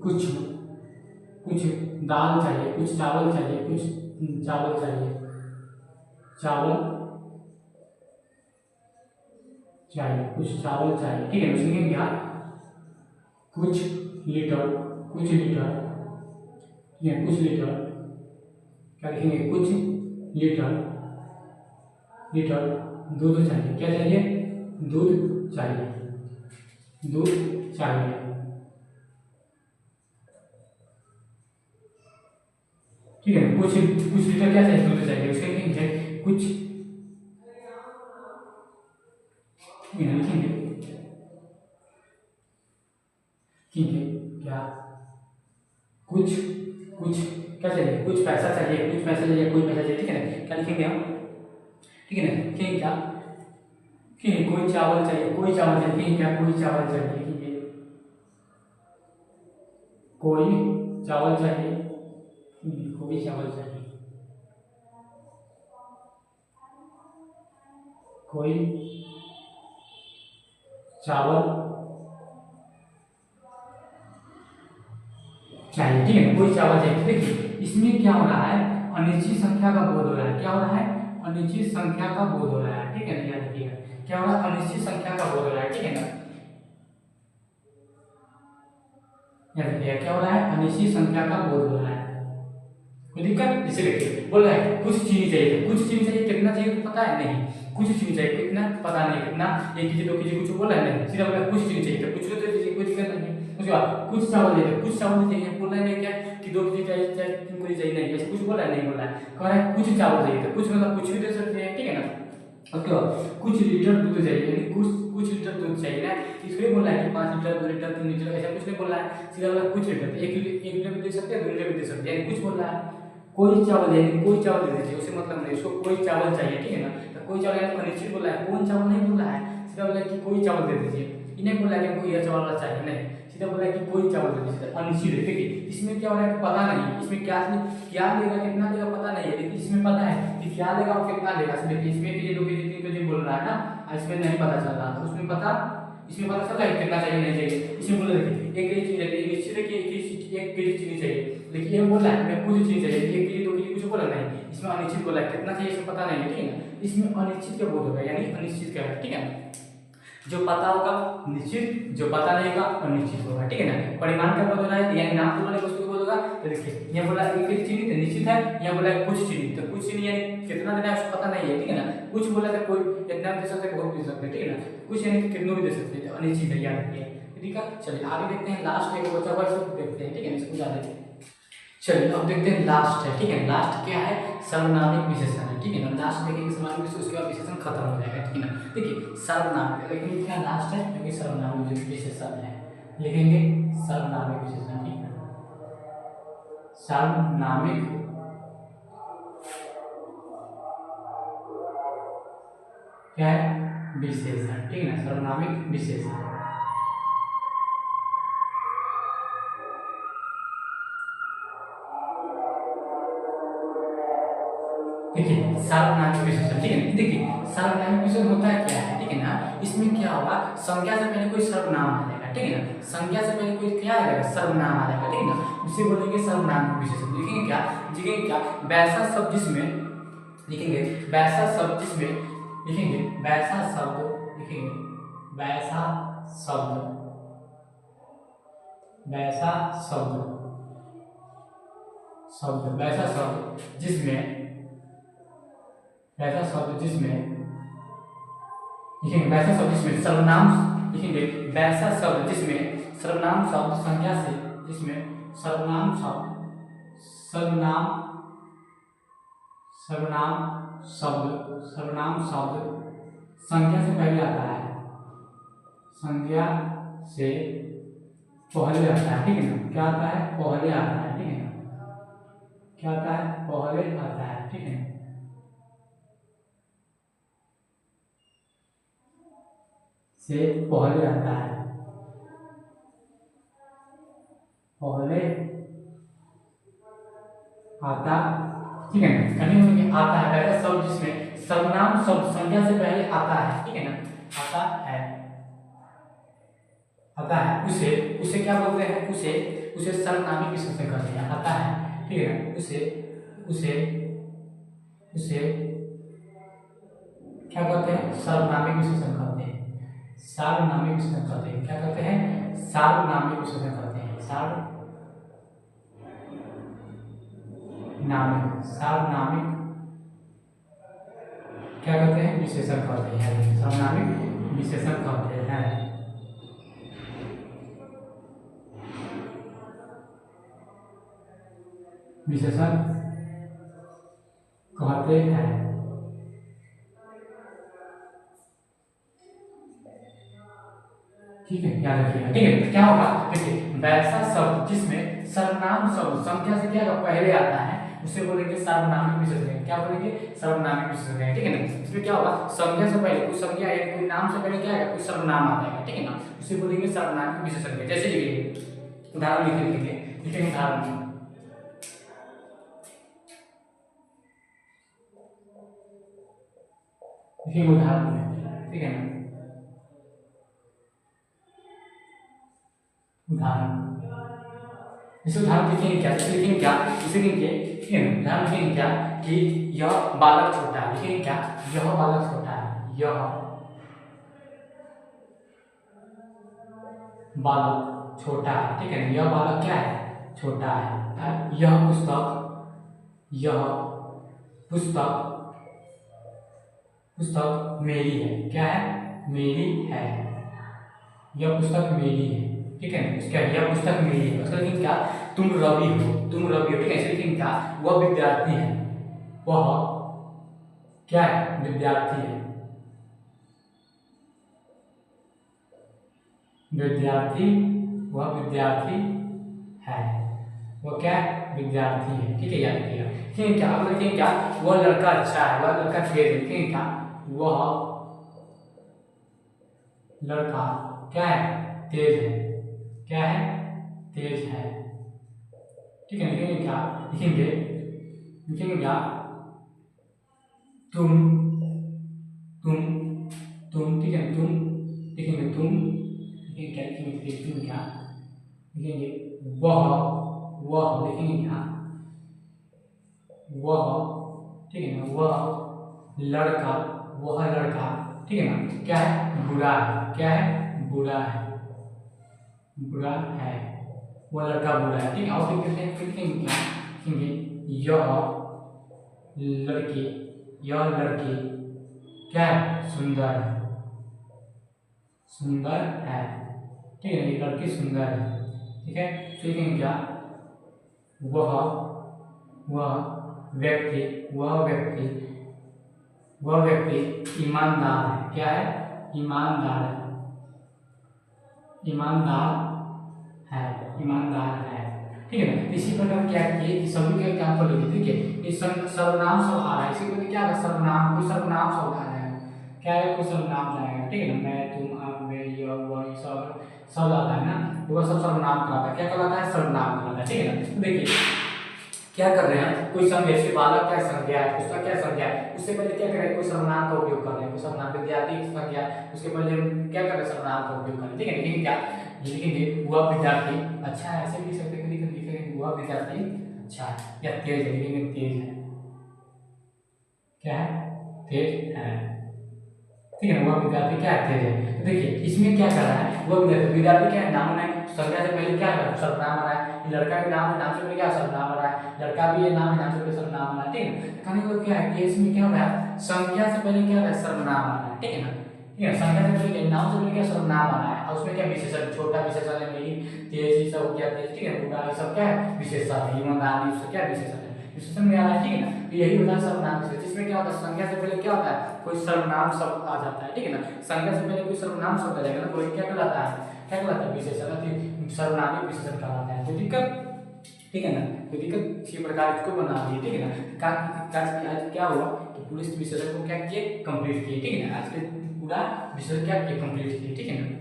कुछ कुछ दाल चाहिए, कुछ चावल चाहिए, कुछ चावल चाहिए, चावल चाहिए, कुछ चावल चाहिए, ठीक है। लिखेंगे क्या, कुछ लीटर, कुछ लीटर, ठीक है, कुछ लीटर। क्या लिखेंगे, कुछ लीटर, लीटर दूध चाहिए। क्या चाहिए, दूध चाहिए, दूध चाहिए, ठीक है। कुछ कुछ लीटर क्या चाहिए, दूध चाहिए। उसके लिखेंगे कुछ, ठीक है, लिखेंगे ठीक है क्या, कुछ कुछ क्या चाहिए, कुछ पैसा चाहिए, कुछ पैसा चाहिए, कोई पैसा चाहिए, ठीक है ना। क्या लिखेंगे हम, ठीक है ना। लिखेंगे क्या, ठीक है, कोई चावल चाहिए, कोई चावल चाहिए। लिखेंगे क्या, कोई चावल चाहिए। लिखेंगे कोई चावल चाहिए, कोई चावल चाहिए, कोई चावल चाहिए, ठीक है ना। कोई चावल चाहिए। देखिए इसमें क्या हो रहा है, अनिश्चित संख्या का बोध हो रहा है। क्या हो रहा है, अनिश्चित संख्या का बोध हो रहा है, ठीक है ना। याद रखिएगा क्या हो रहा है, अनिश्चित संख्या का बोध हो रहा है, ठीक है ना। याद रखिएगा क्या हो रहा है, अनिश्चित संख्या का बोध हो रहा है। कोई दिक्कत, इसे देखिए बोल रहा है कुछ चीनी चाहिए। कुछ चीनी चाहिए, कितना चाहिए तो पता है नहीं, कुछ चीनी चाहिए, कितना पता नहीं, कितना 1 केजी 2 केजी कुछ बोला है नहीं, सीधा बोला कुछ चीनी चाहिए, तो कुछ तो दे दीजिए, कोई दिक्कत नहीं है। उसके बाद कुछ चावल चाहिए, कुछ चावल चाहिए, बोल रहा है क्या कि 2 केजी चाहिए, चाहे 3 केजी चाहिए, नहीं ऐसे कुछ बोला है नहीं, बोला है कह रहा है कुछ चावल चाहिए। तो कुछ मतलब कुछ भी दे सकते हैं, ठीक है ना। उसके बाद कुछ लीटर दूध चाहिए, यानी कुछ कुछ लीटर दूध चाहिए ना। इसलिए बोला है कि 5 लीटर 2 लीटर 3 लीटर, ऐसा कुछ नहीं बोल रहा है, सीधा बोला कुछ लीटर। 1 लीटर भी दे सकते हैं, 2 लीटर भी दे सकते हैं, यानी कुछ बोल रहा है। कोई चावल यानी कोई चावल दे दीजिए, उसे मतलब नहीं, उसको कोई चावल चाहिए, ठीक है ना। तो कोई चावल यानी अनिश्चित बोला है, कौन चावल नहीं बोला है, सीधा बोला है कि कोई चावल दे दीजिए। इन्हें बोला है कि हमको यह चावल चाहिए, नहीं, सीधा बोला है कि कोई चावल दे दीजिए, अनिश्चित है, ठीक है। इसमें क्या हो रहा है पता नहीं, इसमें क्या क्या लेगा कितना लेगा पता नहीं है, लेकिन इसमें पता है कि क्या लेगा और कितना लेगा। इसमें 1 केजी 2 केजी 3 केजी बोल रहा है ना, इसमें नहीं पता चल रहा, तो उसमें पता, इसमें पता चल रहा है कितना चाहिए नहीं चाहिए। इसमें बोला देखिए 1 केजी चीनी चाहिए, निश्चित है कि 1 केजी चीनी चाहिए, लेकिन ये बोला है मैं कुछ चीनी चाहिए, 1 केजी 2 केजी कुछ बोला नहीं, इसमें अनिश्चित बोला है, कितना चाहिए इसमें पता नहीं है, ठीक है ना। इसमें अनिश्चित का बोध होगा, यानी अनिश्चित का है, ठीक है। जो पता होगा निश्चित, जो पता नहीं होगा अनिश्चित होगा, ठीक है ना। परिमाण का बोध होना है, यानी नाम बोलने वस्तु का बोध होगा। तो देखिए यहाँ बोला 1 केजी चीनी तो निश्चित है, यहाँ बोला है कुछ चीनी, तो कुछ चीनी यानी कितना देना है उसको पता नहीं है, ठीक है ना। कुछ बोला तो कोई इतना भी दे सकते हैं, बहुत भी दे सकते हैं, ठीक है ना। कुछ यानी कि कितना भी दे सकते हैं, अनिश्चित है, याद रखिए, ठीक है। चलिए आगे देखते हैं, लास्ट एक बचा हुआ है, देखते हैं, ठीक है, इसको बता देते हैं। चलिए अब देखते हैं लास्ट है, ठीक है। लास्ट क्या है, सर्वनामिक विशेषण है, ठीक है ना। लास्ट देखेंगे सर्वनामिक विशेषण, उसके बाद विशेषण खत्म हो जाएगा, ठीक है ना। देखिए सर्वनामिक, लेकिन क्या लास्ट है क्योंकि सर्वनामिक विशेषण है, लिखेंगे सर्वनामिक विशेषण, ठीक है। सर्वनामिक क्या है, विशेषण, ठीक है ना, सर्वनामिक विशेषण। देखिए सार्वनामिक विशेषण, ठीक है ना। देखिए सार्वनामिक विशेषण होता है क्या है, ठीक है ना। इसमें क्या होगा, संज्ञा से पहले कोई सर्वनाम आ जाएगा, ठीक है ना। संज्ञा से पहले कोई क्या आ जाएगा, सर्वनाम आ जाएगा, ठीक है ना। उसे बोलेंगे सर्वनामिक विशेषण। लिखेंगे क्या, लिखेंगे क्या, वैसा शब्द जिसमें, लिखेंगे वैसा शब्द जिसमें, लिखेंगे वैसा शब्द, लिखेंगे वैसा शब्द, वैसा शब्द, शब्द वैसा शब्द जिसमें, वैसा शब्द जिसमें, लिखेंगे वैसा शब्द जिसमें सर्वनाम, लिखेंगे वैसा शब्द जिसमें सर्वनाम शब्द संज्ञा से, जिसमें सर्वनाम शब्द, सर्वनाम, सर्वनाम शब्द, सर्वनाम शब्द संज्ञा से पहले आता है, संज्ञा से पहले आता है, ठीक है ना। क्या आता है? पहले आता है, ठीक है ना। क्या आता है? पहले आता है, ठीक है। से पहले आता है, पहले आता, ठीक है ना। कंटिन्यू में आता है पहले शब्द जिसमें सर्वनाम शब्द संख्या से पहले आता है, ठीक है ना। आता है, आता है, उसे उसे क्या बोलते हैं? उसे उसे सर्वनामिक विशेषण कहते हैं। आता है, ठीक है ना। उसे उसे उसे क्या कहते हैं? सर्वनामिक विशेषण कहते हैं। सार्वनामिक विशेषण कहते हैं। क्या कहते हैं? सार्वनामिक विशेषण कहते हैं। सार्वनामिक सार्वनामिक क्या कहते हैं? विशेषण कहते हैं। सार्वनामिक विशेषण कहते हैं। विशेषण कहते हैं, ठीक है। याद रखिएगा, ठीक है। तो क्या होगा? देखिए, वैसा शब्द जिसमें सर्वनाम शब्द संख्या से क्या पहले आता है उसे बोलेंगे सार्वनामिक विशेषण। क्या बोलेंगे? सर्वनामिक विशेषण, ठीक है ना। इसमें क्या होगा? संख्या से पहले कोई संख्या या कोई नाम से पहले क्या आएगा? कोई सर्वनाम आ जाएगा, ठीक है ना। उसे बोलेंगे सर्वनामिक विशेषण। जैसे लिखिए, उदाहरण लिखेंगे, लिखेंगे उदाहरण, लिखेंगे उदाहरण, ठीक है ना। उदाहरण, इसे उदाहरण लिखेंगे क्या? इसे लिखेंगे क्या? इसे लिखेंगे, ठीक है ना। उदाहरण लिखेंगे क्या कि यह बालक छोटा है। लिखेंगे क्या? यह बालक छोटा है। यह बालक छोटा है, ठीक है ना। यह बालक क्या है? छोटा है। यह पुस्तक, यह पुस्तक पुस्तक मेरी है। क्या है? मेरी है। यह पुस्तक मेरी है, ठीक है। इसका यह पुस्तक मेरी है उसका लेकिन क्या? तुम रवि हो, तुम रवि हो, ठीक है। लेकिन क्या? वह विद्यार्थी है, वह क्या है? विद्यार्थी है। विद्यार्थी, वह विद्यार्थी है, वो क्या है? विद्यार्थी है, ठीक है। याद रखिएगा, ठीक है। क्या अब लिखेंगे? क्या? वह लड़का अच्छा है, वह लड़का तेज है। लिखेंगे क्या? वह लड़का क्या है? तेज है। क्या है? तेज है, ठीक है। लिखेंगे क्या? लिखेंगे, लिखेंगे क्या? तुम तुम तुम, ठीक है। तुम लिखेंगे, तुम लिखेंगे क्या? लिखेंगे क्या? लिखेंगे वह लिखेंगे क्या? वह, ठीक है ना। वह लड़का, वह लड़का, ठीक है ना। क्या है? बुरा है। क्या है? बुरा है, बुरा है, वह लड़का बुरा है, ठीक है। और फिर लिखेंगे क्या? लिखेंगे यह लड़की, यह लड़की क्या है? सुंदर है, सुंदर है, ठीक है। ये लड़की सुंदर है, ठीक है। तो लिखेंगे क्या? वह व्यक्ति, वह व्यक्ति ईमानदार है। क्या है? ईमानदार है, ईमानदार है, ईमानदार है, ठीक है ना। इसी प्रकार क्या किए कि सभी के एग्जाम्पल लिखे, ठीक है। ये सर्वनाम शब्द आ रहा है, इसी को क्या है? सर्वनाम, कोई सर्वनाम शब्द आ रहा है, क्या है? कोई सर्वनाम जाएगा, ठीक है ना। मैं, तुम, आप, वे, यह, वह, सब सब आता है ना, तो वह सब सर्वनाम कहलाता है। क्या कहलाता है? सर्वनाम कहलाता है, ठीक है ना। तो देखिए क्या कर रहे हैं? कोई संज्ञा, जैसे बालक क्या संज्ञा है, उसका क्या संज्ञा है, उससे पहले क्या करें? कोई सर्वनाम का उपयोग कर रहे हैं, कोई सर्वनाम, विद्यार्थी की संज्ञा, उसके पहले हम क्या कर रहे हैं? सर्वनाम का उपयोग कर रहे हैं, ठीक है। लेकिन क्या लिखेंगे? वह विद्यार्थी अच्छा है, ऐसे भी लिख सकते हैं। लिखेंगे वह विद्यार्थी अच्छा है, या तेज है, लिखेंगे तेज है। क्या है? तेज है, ठीक है ना। वह विद्यार्थी क्या है? तेज है। तो देखिए इसमें क्या कर रहा है? वह विद्यार्थी क्या है? नाम है, संज्ञा से पहले क्या है? सर्वनाम आ रहा है। लड़का भी नाम है, नाम से पहले क्या? सर्वनाम आ रहा है। लड़का भी ये नाम है, नाम से पहले सर्वनाम आ रहा है, ठीक है। कहने का क्या है कि इसमें क्या हो रहा है? संज्ञा से पहले क्या है? सर्वनाम आ रहा है, ठीक है ना। ठीक है, संज्ञा से पहले नाम से पहले क्या? सर्वनाम आ रहा है, और उसमें क्या विशेषण? छोटा विशेषण है, मेरी, तेज, ये सब क्या? तेज, ठीक है। बुरा, ये सब क्या है? विशेषण है। ईमानदार, ये सब क्या? विशेषण है, विशेषण में आ रहा है, ठीक है ना। तो यही होता है सर्वनाम विशेषण, जिसमें क्या होता है? संज्ञा से पहले क्या होता है? कोई सर्वनाम शब्द आ जाता है, ठीक है ना। संज्ञा से पहले कोई सर्वनाम शब्द आ जाएगा ना, कोई क्या कहलाता है? क्या कहलाता है? विशेषण। सर्वनामिक विशेषण कहलाता है। कोई दिक्कत, ठीक है ना, कोई दिक्कत, इसी प्रकार इसको बना दिए, ठीक है ना। आज क्या हुआ कि पूरे इस विशेषण को क्या किए, कंप्लीट किए, ठीक है ना। आज के पूरा विशेषण क्या किए, कंप्लीट किए, ठीक है ना।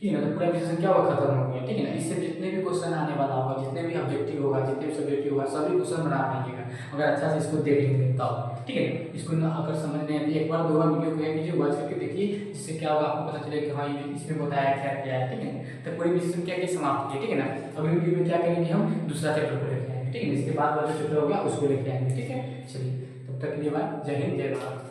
ठीक है ना, तो पूरा विशेषण क्या हुआ, खत्म हो गया, ठीक है ना। इससे जितने भी क्वेश्चन आने वाला होगा, जितने भी ऑब्जेक्टिव होगा, जितने भी सब्जेक्टिव होगा, सभी क्वेश्चन बना पाएंगे अगर अच्छा से इसको देख लेंगे तब, ठीक है। इसको अगर समझ नहीं आती, एक बार दो बार वीडियो को क्या कीजिए, वॉच करके देखिए, जिससे क्या होगा आपको पता चलेगा कि हाँ ये इसमें बताया क्या क्या है, ठीक है। तो पूरे विशेषण क्या क्या समाप्त किए, ठीक है ना। अगली वीडियो में क्या करेंगे, हम दूसरा चैप्टर को लेके आएंगे, ठीक है। इसके बाद वाला चैप्टर हो गया उसको लेके आएंगे, ठीक है। चलिए तब तक के लिए बाय, जय हिंद जय भारत।